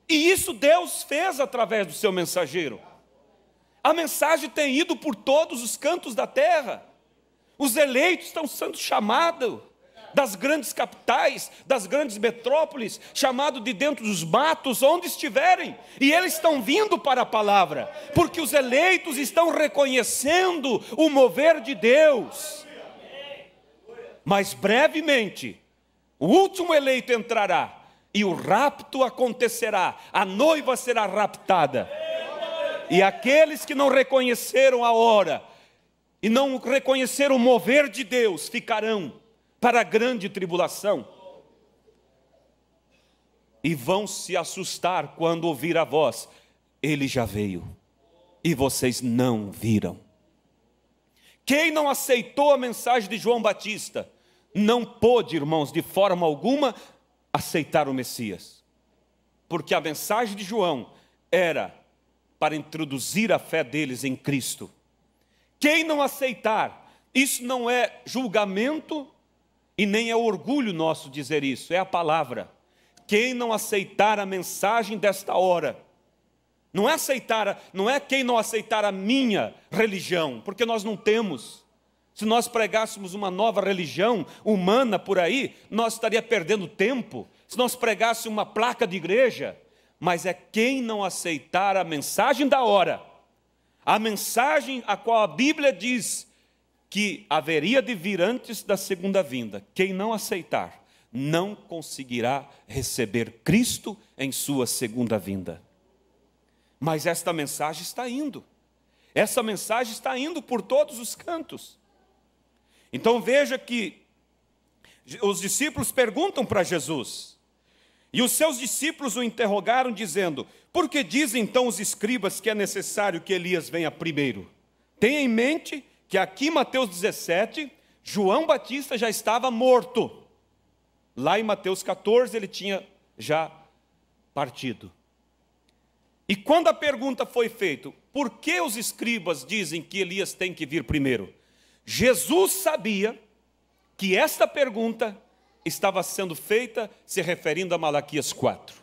E isso Deus fez através do seu mensageiro. A mensagem tem ido por todos os cantos da terra. Os eleitos estão sendo chamados das grandes capitais, das grandes metrópoles, chamados de dentro dos matos, onde estiverem. E eles estão vindo para a palavra, porque os eleitos estão reconhecendo o mover de Deus. Mas brevemente, o último eleito entrará, e o rapto acontecerá, a noiva será raptada. E aqueles que não reconheceram a hora, e não reconheceram o mover de Deus, ficarão para a grande tribulação. E vão se assustar quando ouvir a voz: ele já veio, e vocês não viram. Quem não aceitou a mensagem de João Batista, não pôde, irmãos, de forma alguma, aceitar o Messias. Porque a mensagem de João era para introduzir a fé deles em Cristo. Quem não aceitar, isso não é julgamento e nem é orgulho nosso dizer isso, é a palavra. Quem não aceitar a mensagem desta hora, não é quem não aceitar a minha religião, porque nós não temos. Se nós pregássemos uma nova religião humana por aí, nós estaríamos perdendo tempo. Se nós pregássemos uma placa de igreja, mas é quem não aceitar a mensagem da hora, a mensagem a qual a Bíblia diz que haveria de vir antes da segunda vinda. Quem não aceitar, não conseguirá receber Cristo em sua segunda vinda. Mas esta mensagem está indo. Essa mensagem está indo por todos os cantos. Então veja que os discípulos perguntam para Jesus. E os seus discípulos o interrogaram dizendo: por que dizem então os escribas que é necessário que Elias venha primeiro? Tenha em mente que aqui em Mateus 17 João Batista já estava morto. Lá em Mateus 14 ele tinha já partido. E quando a pergunta foi feita, por que os escribas dizem que Elias tem que vir primeiro? Jesus sabia que esta pergunta estava sendo feita se referindo a Malaquias 4.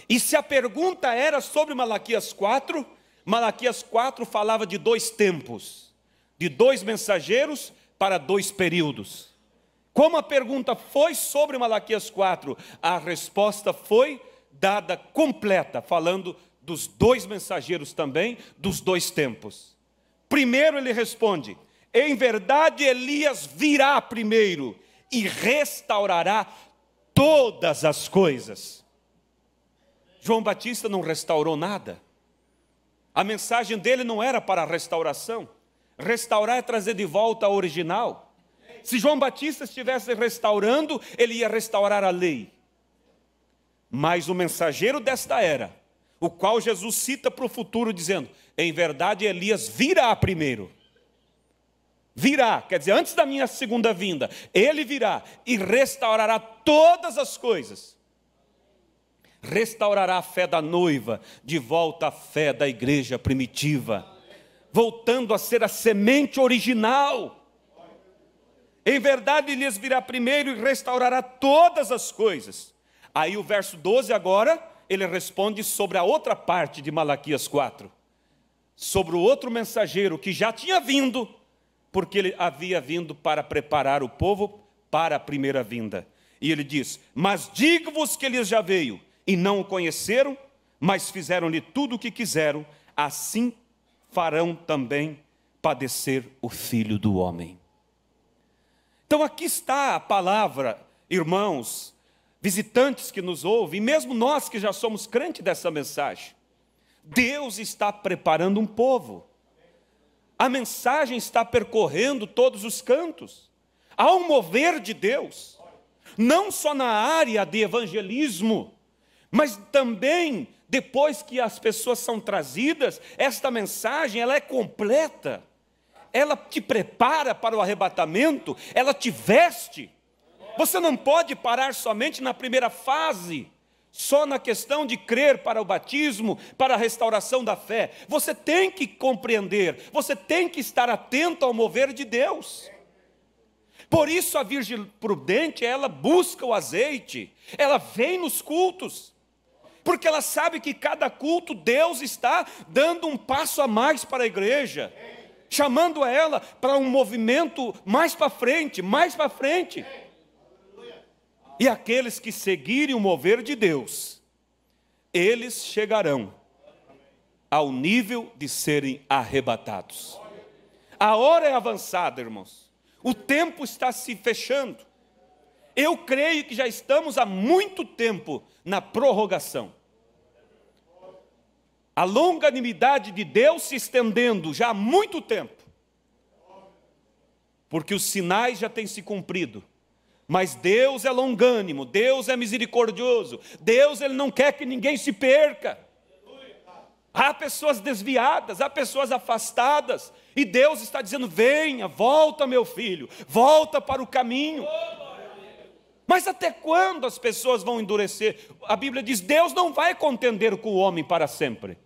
E se a pergunta era sobre Malaquias 4, Malaquias 4 falava de 2 tempos, de 2 mensageiros para 2 períodos. Como a pergunta foi sobre Malaquias 4, a resposta foi dada completa, falando dos 2 mensageiros também, dos 2 tempos. Primeiro ele responde: em verdade Elias virá primeiro e restaurará todas as coisas. João Batista não restaurou nada. A mensagem dele não era para a restauração. Restaurar é trazer de volta a original. Se João Batista estivesse restaurando, ele ia restaurar a lei. Mas o mensageiro desta era, o qual Jesus cita para o futuro, dizendo: em verdade Elias virá primeiro. Virá, quer dizer, antes da minha segunda vinda, ele virá e restaurará todas as coisas. Restaurará a fé da noiva, de volta à fé da igreja primitiva, voltando a ser a semente original. Em verdade, Elias virá primeiro e restaurará todas as coisas. Aí o verso 12 agora, ele responde sobre a outra parte de Malaquias 4. Sobre o outro mensageiro que já tinha vindo, porque ele havia vindo para preparar o povo para a primeira vinda. E ele diz: mas digo-vos que Elias já veio, e não o conheceram, mas fizeram-lhe tudo o que quiseram, assim farão também padecer o Filho do Homem. Então aqui está a palavra, irmãos, visitantes que nos ouvem, e mesmo nós que já somos crentes dessa mensagem. Deus está preparando um povo. A mensagem está percorrendo todos os cantos. Há um mover de Deus, não só na área de evangelismo, mas também depois que as pessoas são trazidas, esta mensagem ela é completa. Ela te prepara para o arrebatamento, ela te veste. Você não pode parar somente na primeira fase, só na questão de crer para o batismo, para a restauração da fé. Você tem que compreender, você tem que estar atento ao mover de Deus. Por isso a Virgem prudente, ela busca o azeite, ela vem nos cultos, porque ela sabe que cada culto Deus está dando um passo a mais para a igreja, chamando ela para um movimento mais para frente, mais para frente. E aqueles que seguirem o mover de Deus, eles chegarão ao nível de serem arrebatados. A hora é avançada, irmãos. O tempo está se fechando. Eu creio que já estamos há muito tempo na prorrogação. A longanimidade de Deus se estendendo já há muito tempo. Porque os sinais já têm se cumprido. Mas Deus é longânimo, Deus é misericordioso, Deus ele não quer que ninguém se perca. Há pessoas desviadas, há pessoas afastadas, e Deus está dizendo: venha, volta meu filho, volta para o caminho. Mas até quando as pessoas vão endurecer? A Bíblia diz: Deus não vai contender com o homem para sempre.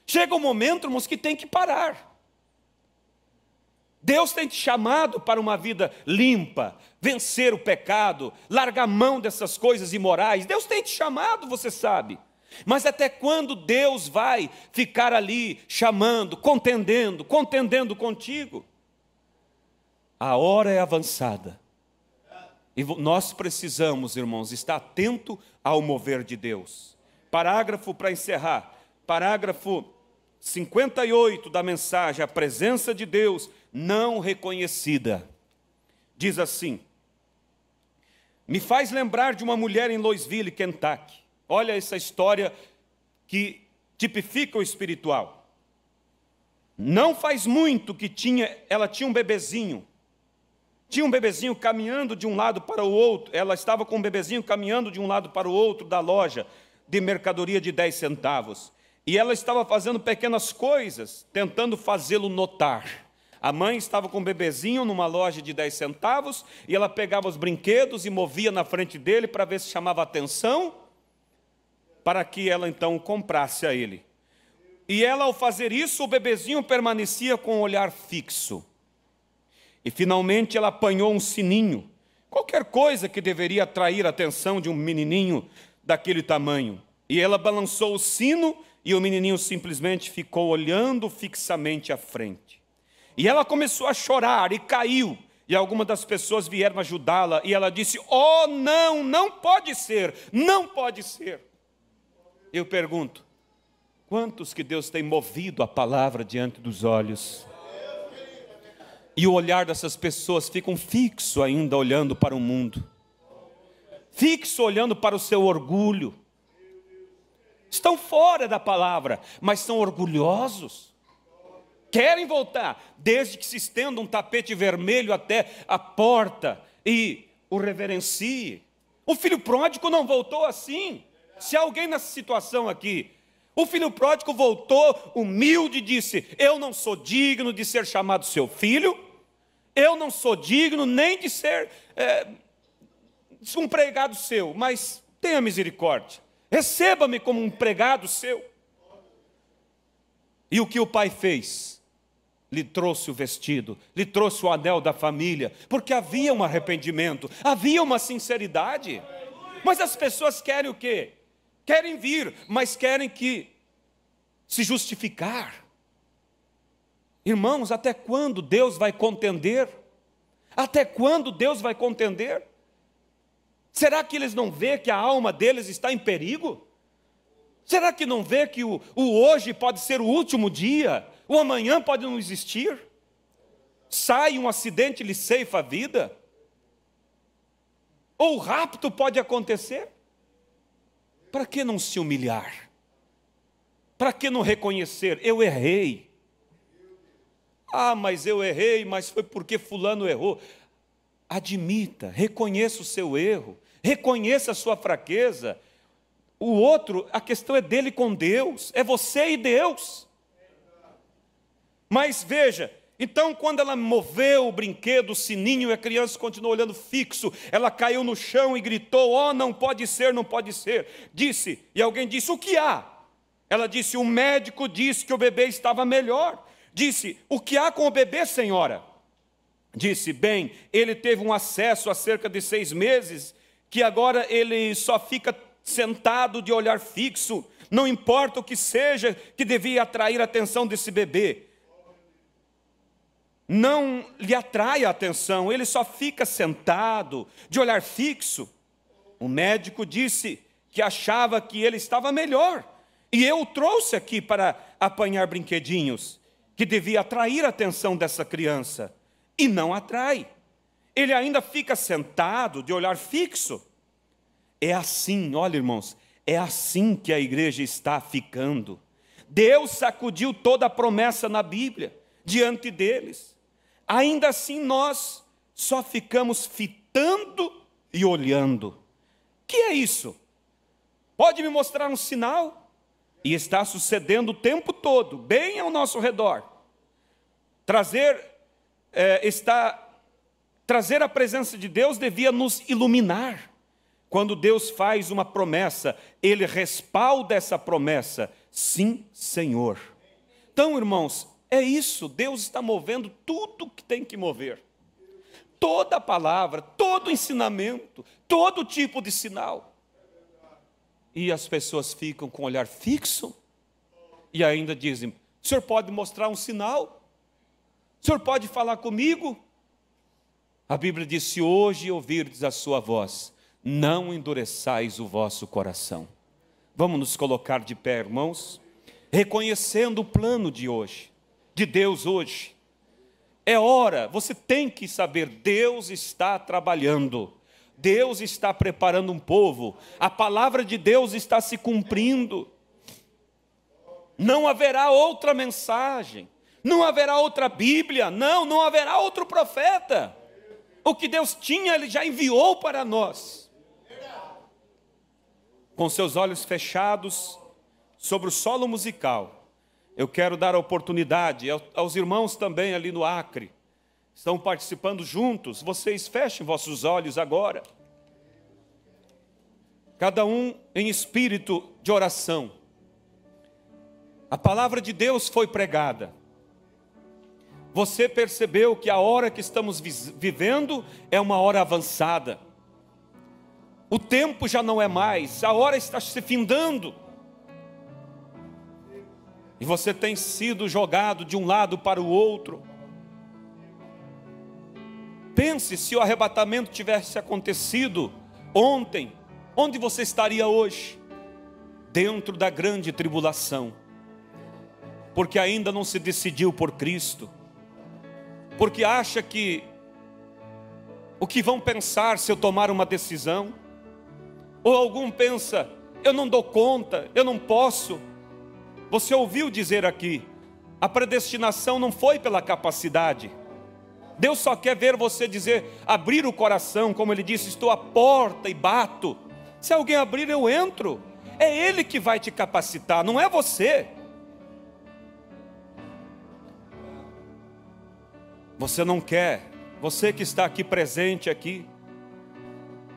Chega um momento, irmãos, que tem que parar. Deus tem te chamado para uma vida limpa, vencer o pecado, largar mão dessas coisas imorais. Deus tem te chamado, você sabe. Mas até quando Deus vai ficar ali chamando, contendendo contigo? A hora é avançada. E nós precisamos, irmãos, estar atento ao mover de Deus. Parágrafo para encerrar. Parágrafo 58 da mensagem: a presença de Deus não reconhecida. Diz assim: me faz lembrar de uma mulher em Louisville, Kentucky. Olha essa história que tipifica o espiritual. Não faz muito que ela tinha um bebezinho. Tinha um bebezinho caminhando de um lado para o outro. Ela estava com um bebezinho caminhando de um lado para o outro da loja de mercadoria de 10 centavos. E ela estava fazendo pequenas coisas, tentando fazê-lo notar. A mãe estava com um bebezinho numa loja de 10 centavos, e ela pegava os brinquedos e movia na frente dele para ver se chamava atenção, para que ela então comprasse a ele. E ela, ao fazer isso, o bebezinho permanecia com o olhar fixo. E finalmente ela apanhou um sininho, qualquer coisa que deveria atrair a atenção de um menininho daquele tamanho. E ela balançou o sino e o menininho simplesmente ficou olhando fixamente à frente. E ela começou a chorar e caiu. E algumas das pessoas vieram ajudá-la e ela disse: "Oh, não, não pode ser, não pode ser." Eu pergunto, quantos que Deus tem movido a palavra diante dos olhos? E o olhar dessas pessoas ficam fixo ainda olhando para o mundo. Fixo olhando para o seu orgulho. Estão fora da palavra, mas são orgulhosos. Querem voltar, desde que se estenda um tapete vermelho até a porta e o reverencie. O filho pródigo não voltou assim. Se há alguém nessa situação aqui, o filho pródigo voltou humilde e disse: "Eu não sou digno de ser chamado seu filho, eu não sou digno nem de ser um empregado seu, mas tenha misericórdia, receba-me como um empregado seu." E o que o pai fez? Lhe trouxe o vestido, lhe trouxe o anel da família, porque havia um arrependimento, havia uma sinceridade. Mas as pessoas querem o quê? Querem vir, mas querem que se justificar. Irmãos, até quando Deus vai contender? Até quando Deus vai contender? Será que eles não vê que a alma deles está em perigo? Será que não vê que o hoje pode ser o último dia? O amanhã pode não existir? Sai um acidente e lhe ceifa a vida? Ou o rapto pode acontecer? Para que não se humilhar? Para que não reconhecer? Eu errei. Ah, mas eu errei, mas foi porque fulano errou. Admita, reconheça o seu erro, reconheça a sua fraqueza. O outro, a questão é dele com Deus, é você e Deus. Mas veja, então quando ela moveu o brinquedo, o sininho, e a criança continuou olhando fixo, ela caiu no chão e gritou: "Oh, não pode ser, não pode ser." Disse, e alguém disse: "O que há?" Ela disse: "O médico disse que o bebê estava melhor." Disse: "O que há com o bebê, senhora?" Disse: "Bem, ele teve um acesso há cerca de 6 meses, que agora ele só fica sentado de olhar fixo, não importa o que seja que devia atrair a atenção desse bebê. Não lhe atrai a atenção, ele só fica sentado, de olhar fixo." O médico disse que achava que ele estava melhor, e eu o trouxe aqui para apanhar brinquedinhos, que devia atrair a atenção dessa criança, e não atrai. Ele ainda fica sentado, de olhar fixo. É assim, olha irmãos, é assim que a igreja está ficando. Deus sacudiu toda a promessa na Bíblia, diante deles. Ainda assim nós só ficamos fitando e olhando. Que é isso? Pode me mostrar um sinal? E está sucedendo o tempo todo, bem ao nosso redor. Trazer a presença de Deus devia nos iluminar. Quando Deus faz uma promessa, Ele respalda essa promessa. Sim, Senhor. Então, irmãos, é isso, Deus está movendo tudo o que tem que mover. Toda a palavra, todo o ensinamento, todo tipo de sinal. E as pessoas ficam com o olhar fixo e ainda dizem: "O senhor pode mostrar um sinal? O senhor pode falar comigo?" A Bíblia diz: "Se hoje ouvirdes a sua voz, não endureçais o vosso coração." Vamos nos colocar de pé, irmãos, reconhecendo o plano de hoje, de Deus hoje. É hora, você tem que saber, Deus está trabalhando, Deus está preparando um povo, a palavra de Deus está se cumprindo. Não haverá outra mensagem, não haverá outra Bíblia, não haverá outro profeta. O que Deus tinha, Ele já enviou para nós. Com seus olhos fechados sobre o solo musical, Eu quero dar a oportunidade aos irmãos também ali no Acre, estão participando juntos, vocês fechem vossos olhos agora. Cada um em espírito de oração. A palavra de Deus foi pregada. Você percebeu que a hora que estamos vivendo é uma hora avançada. O tempo já não é mais, a hora está se findando. E você tem sido jogado de um lado para o outro. Pense, se o arrebatamento tivesse acontecido ontem, onde você estaria hoje? Dentro da grande tribulação. Porque ainda não se decidiu por Cristo. Porque acha que o que vão pensar se eu tomar uma decisão? Ou algum pensa, eu não dou conta, eu não posso. Você ouviu dizer aqui, a predestinação não foi pela capacidade. Deus só quer ver você dizer, abrir o coração, como Ele disse, estou à porta e bato. Se alguém abrir, eu entro. É Ele que vai te capacitar, não é você. Você não quer, você que está aqui presente aqui,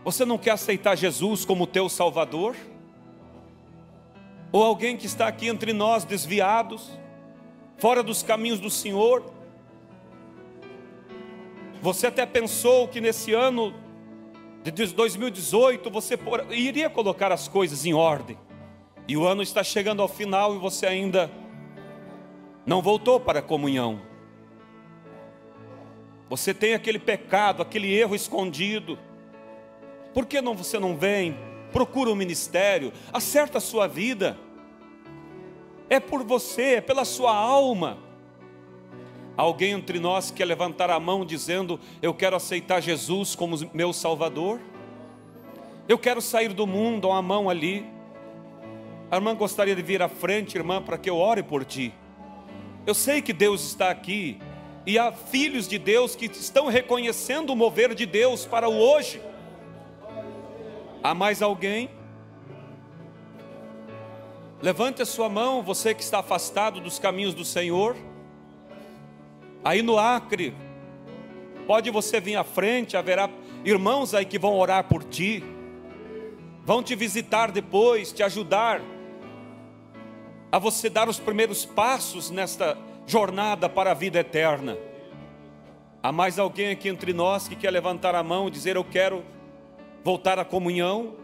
você não quer aceitar Jesus como teu Salvador? Ou alguém que está aqui entre nós desviados, fora dos caminhos do Senhor? Você até pensou que nesse ano de 2018 você iria colocar as coisas em ordem. E o ano está chegando ao final e você ainda não voltou para a comunhão. Você tem aquele pecado, aquele erro escondido. Por que você não vem? Procura um ministério, acerta a sua vida. É por você, é pela sua alma. Alguém entre nós quer levantar a mão dizendo, eu quero aceitar Jesus como meu Salvador? Eu quero sair do mundo, há uma mão ali. A irmã gostaria de vir à frente, irmã, para que eu ore por ti. Eu sei que Deus está aqui. E há filhos de Deus que estão reconhecendo o mover de Deus para o hoje. Há mais alguém? Levante a sua mão, você que está afastado dos caminhos do Senhor. Aí no Acre, pode você vir à frente, haverá irmãos aí que vão orar por ti. Vão te visitar depois, te ajudar a você dar os primeiros passos nesta jornada para a vida eterna. Há mais alguém aqui entre nós que quer levantar a mão e dizer, eu quero voltar à comunhão?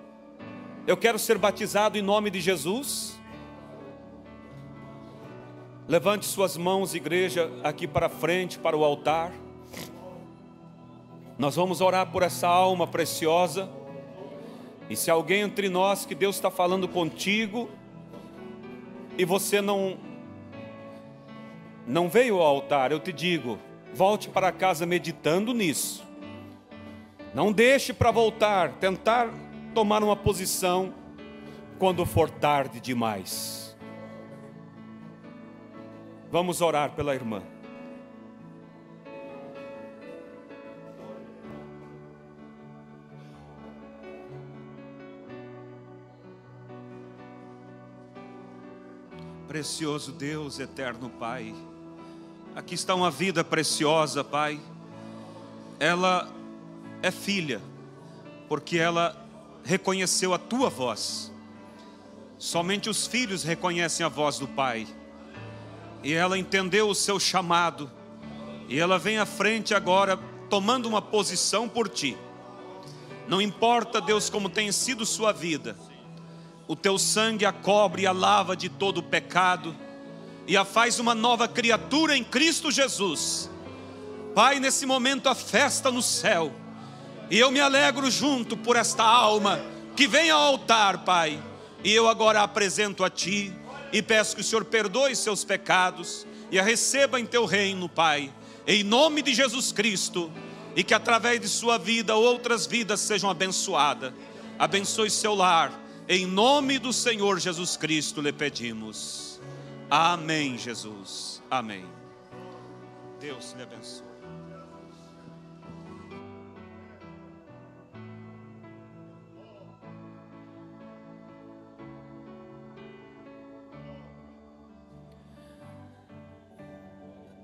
Eu quero ser batizado em nome de Jesus? Levante suas mãos, igreja, aqui para frente, para o altar. Nós vamos orar por essa alma preciosa. E se alguém entre nós que Deus está falando contigo e você não veio ao altar, eu te digo, volte para casa meditando nisso. Não deixe para voltar, tentar tomar uma posição quando for tarde demais. Vamos orar pela irmã. Precioso Deus, eterno Pai, aqui está uma vida preciosa, Pai. Ela é filha, porque ela reconheceu a Tua voz. Somente os filhos reconhecem a voz do Pai. E ela entendeu o seu chamado. E ela vem à frente agora, tomando uma posição por Ti. Não importa, Deus, como tem sido sua vida. O Teu sangue a cobre e a lava de todo o pecado. E a faz uma nova criatura em Cristo Jesus. Pai, nesse momento a festa no céu. E eu me alegro junto por esta alma que vem ao altar, Pai. E eu agora a apresento a Ti. E peço que o Senhor perdoe seus pecados e a receba em Teu reino, Pai, em nome de Jesus Cristo, e que através de sua vida outras vidas sejam abençoadas. Abençoe seu lar, em nome do Senhor Jesus Cristo lhe pedimos. Amém, Jesus, amém. Deus lhe abençoe.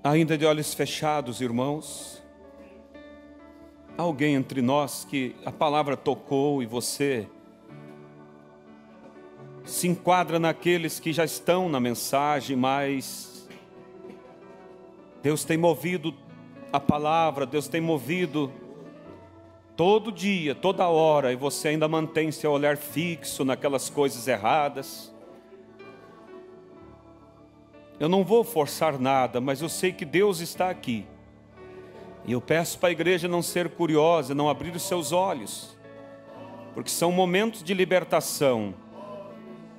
Ainda de olhos fechados, irmãos, alguém entre nós que a palavra tocou e você se enquadra naqueles que já estão na mensagem, mas Deus tem movido a palavra, Deus tem movido todo dia, toda hora, e você ainda mantém seu olhar fixo naquelas coisas erradas. Eu não vou forçar nada, mas eu sei que Deus está aqui. E eu peço para a igreja não ser curiosa, não abrir os seus olhos, porque são momentos de libertação.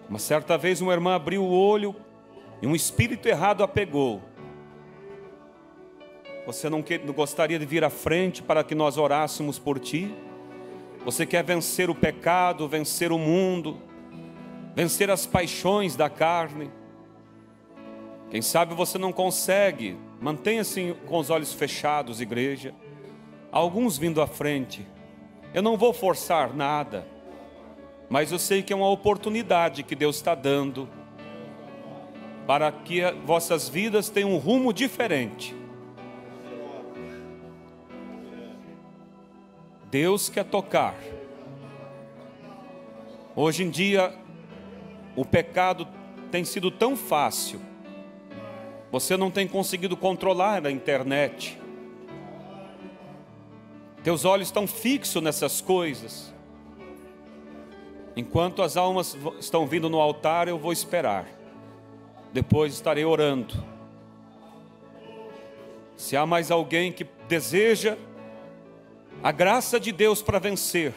Uma certa vez uma irmã abriu o olho e um espírito errado a pegou. Você não gostaria de vir à frente para que nós orássemos por ti? Você quer vencer o pecado, vencer o mundo, vencer as paixões da carne? Quem sabe você não consegue. Mantenha-se com os olhos fechados, igreja. Alguns vindo à frente. Eu não vou forçar nada, mas eu sei que é uma oportunidade que Deus está dando para que vossas vidas tenham um rumo diferente. Deus quer tocar. Hoje em dia, o pecado tem sido tão fácil. Você não tem conseguido controlar a internet. Teus olhos estão fixos nessas coisas. Enquanto as almas estão vindo no altar, eu vou esperar. Depois estarei orando. Se há mais alguém que deseja a graça de Deus para vencer,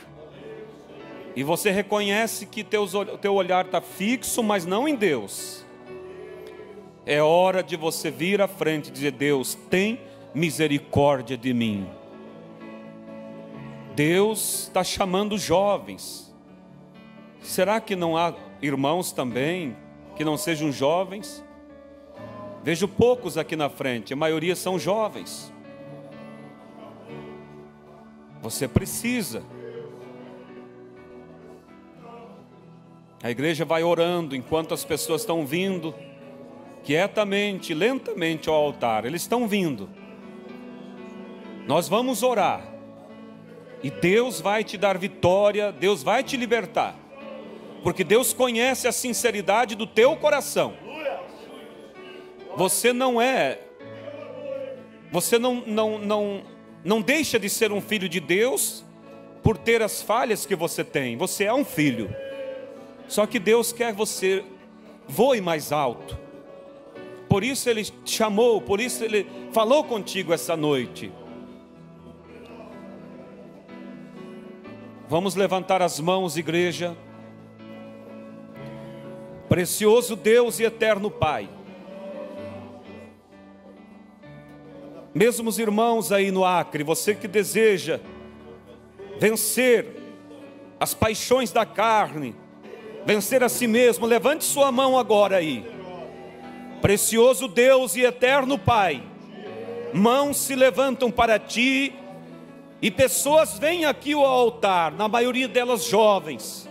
e você reconhece que teu olhar está fixo, mas não em Deus, é hora de você vir à frente e dizer: Deus, tem misericórdia de mim. Deus está chamando jovens. Será que não há irmãos também que não sejam jovens? Vejo poucos aqui na frente, a maioria são jovens. Você precisa. A igreja vai orando enquanto as pessoas estão vindo, quietamente, lentamente ao altar. Eles estão vindo. Nós vamos orar. E Deus vai te dar vitória, Deus vai te libertar. Porque Deus conhece a sinceridade do teu coração. Você não deixa de ser um filho de Deus por ter as falhas que você tem. Você é um filho. Só que Deus quer que você voe mais alto. Por isso Ele te chamou, por isso Ele falou contigo essa noite. Vamos levantar as mãos, igreja. Precioso Deus e eterno Pai, mesmo os irmãos aí no Acre, você que deseja vencer as paixões da carne, vencer a si mesmo, levante sua mão agora aí. Precioso Deus e eterno Pai, mãos se levantam para ti, e pessoas vêm aqui ao altar, na maioria delas jovens,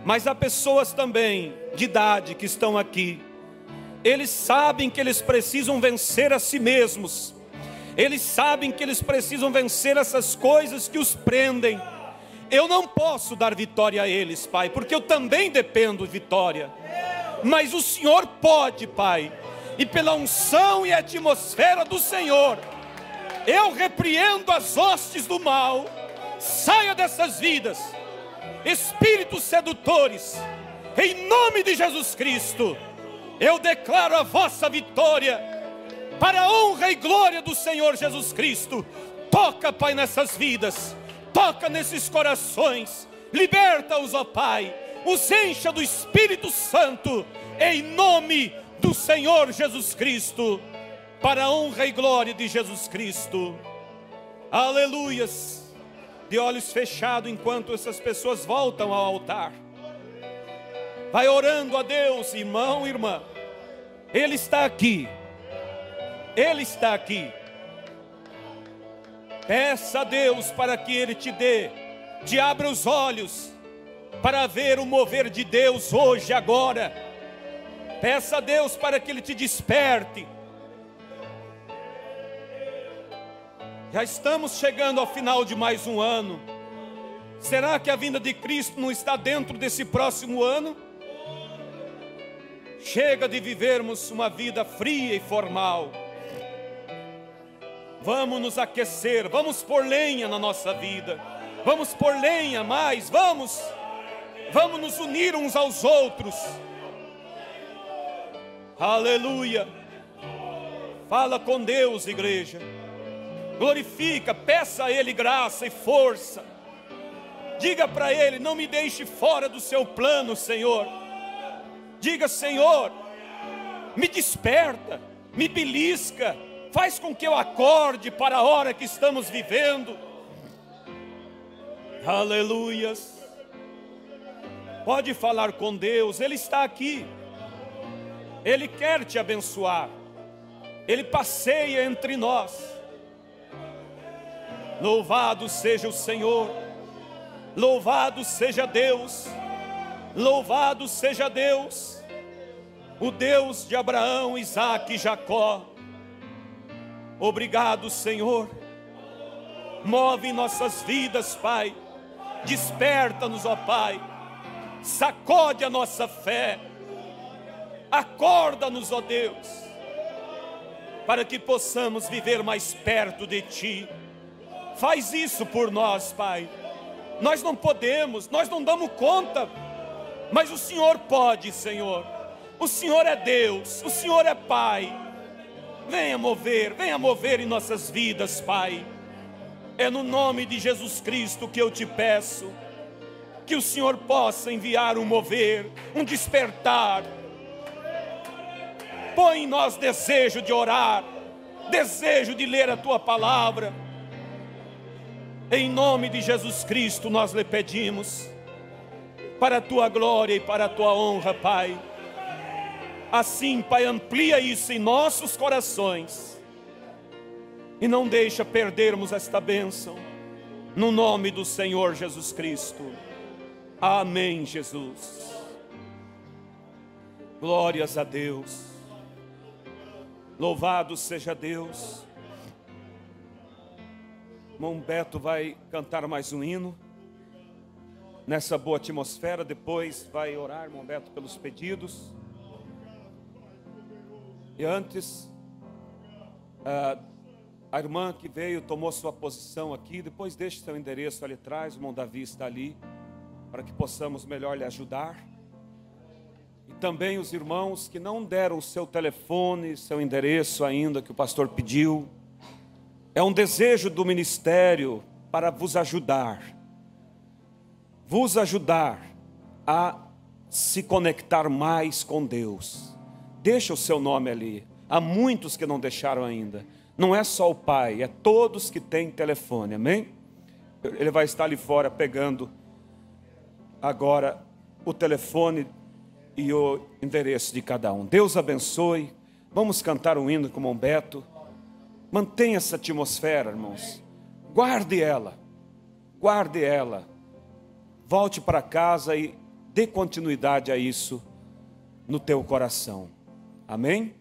mas há pessoas também de idade que estão aqui. Eles sabem que eles precisam vencer a si mesmos. Eles sabem que eles precisam vencer essas coisas que os prendem. Eu não posso dar vitória a eles, Pai, porque eu também dependo de vitória. Mas o Senhor pode, Pai. E pela unção e atmosfera do Senhor, eu repreendo as hostes do mal. Saia dessas vidas, espíritos sedutores, em nome de Jesus Cristo. Eu declaro a vossa vitória, para a honra e glória do Senhor Jesus Cristo. Toca, Pai, nessas vidas, toca nesses corações, liberta-os, ó Pai, os encha do Espírito Santo, em nome do Senhor Jesus Cristo, para a honra e glória de Jesus Cristo. Aleluias. De olhos fechados, enquanto essas pessoas voltam ao altar, vai orando a Deus, irmão, irmã. Ele está aqui. Ele está aqui. Peça a Deus para que Ele te abra os olhos para ver o mover de Deus hoje, agora. Peça a Deus para que Ele te desperte. Já estamos chegando ao final de mais um ano. Será que a vinda de Cristo não está dentro desse próximo ano? Chega de vivermos uma vida fria e formal. Vamos nos aquecer, vamos pôr lenha na nossa vida. Vamos pôr lenha mais, vamos nos unir uns aos outros. Aleluia. Fala com Deus, igreja. Glorifica, peça a Ele graça e força. Diga para Ele, não me deixe fora do seu plano, Senhor. Diga, Senhor, me desperta, me belisca, faz com que eu acorde para a hora que estamos vivendo. Aleluias. Pode falar com Deus, Ele está aqui. Ele quer te abençoar. Ele passeia entre nós. Louvado seja o Senhor. Louvado seja Deus. Louvado seja Deus, o Deus de Abraão, Isaque e Jacó. Obrigado, Senhor. Move nossas vidas, Pai. Desperta-nos, ó Pai. Sacode a nossa fé. Acorda-nos, ó Deus, para que possamos viver mais perto de Ti. Faz isso por nós, Pai. Nós não podemos, nós não damos conta, mas o Senhor pode, Senhor. O Senhor é Deus, o Senhor é Pai. Venha mover em nossas vidas, Pai. É no nome de Jesus Cristo que eu te peço, que o Senhor possa enviar um mover, um despertar. Põe em nós desejo de orar, desejo de ler a Tua palavra. Em nome de Jesus Cristo nós lhe pedimos, para a Tua glória e para a Tua honra, Pai. Assim, Pai, amplia isso em nossos corações e não deixa perdermos esta bênção, no nome do Senhor Jesus Cristo. Amém, Jesus. Glórias a Deus. Louvado seja Deus. Irmão Beto vai cantar mais um hino nessa boa atmosfera. Depois vai orar, irmão Beto, pelos pedidos. E antes, a irmã que veio tomou sua posição aqui. Depois deixe seu endereço ali atrás. O irmão Davi está ali, para que possamos melhor lhe ajudar. E também os irmãos que não deram o seu telefone, seu endereço ainda, que o pastor pediu. É um desejo do ministério para vos ajudar a se conectar mais com Deus. Deixa o seu nome ali. Há muitos que não deixaram ainda. Não é só o pai, é todos que têm telefone, amém? Ele vai estar ali fora pegando agora o telefone e o endereço de cada um. Deus abençoe. Vamos cantar um hino com o irmão Beto. Mantenha essa atmosfera, irmãos. Guarde ela. Guarde ela. Volte para casa e dê continuidade a isso no teu coração. Amém?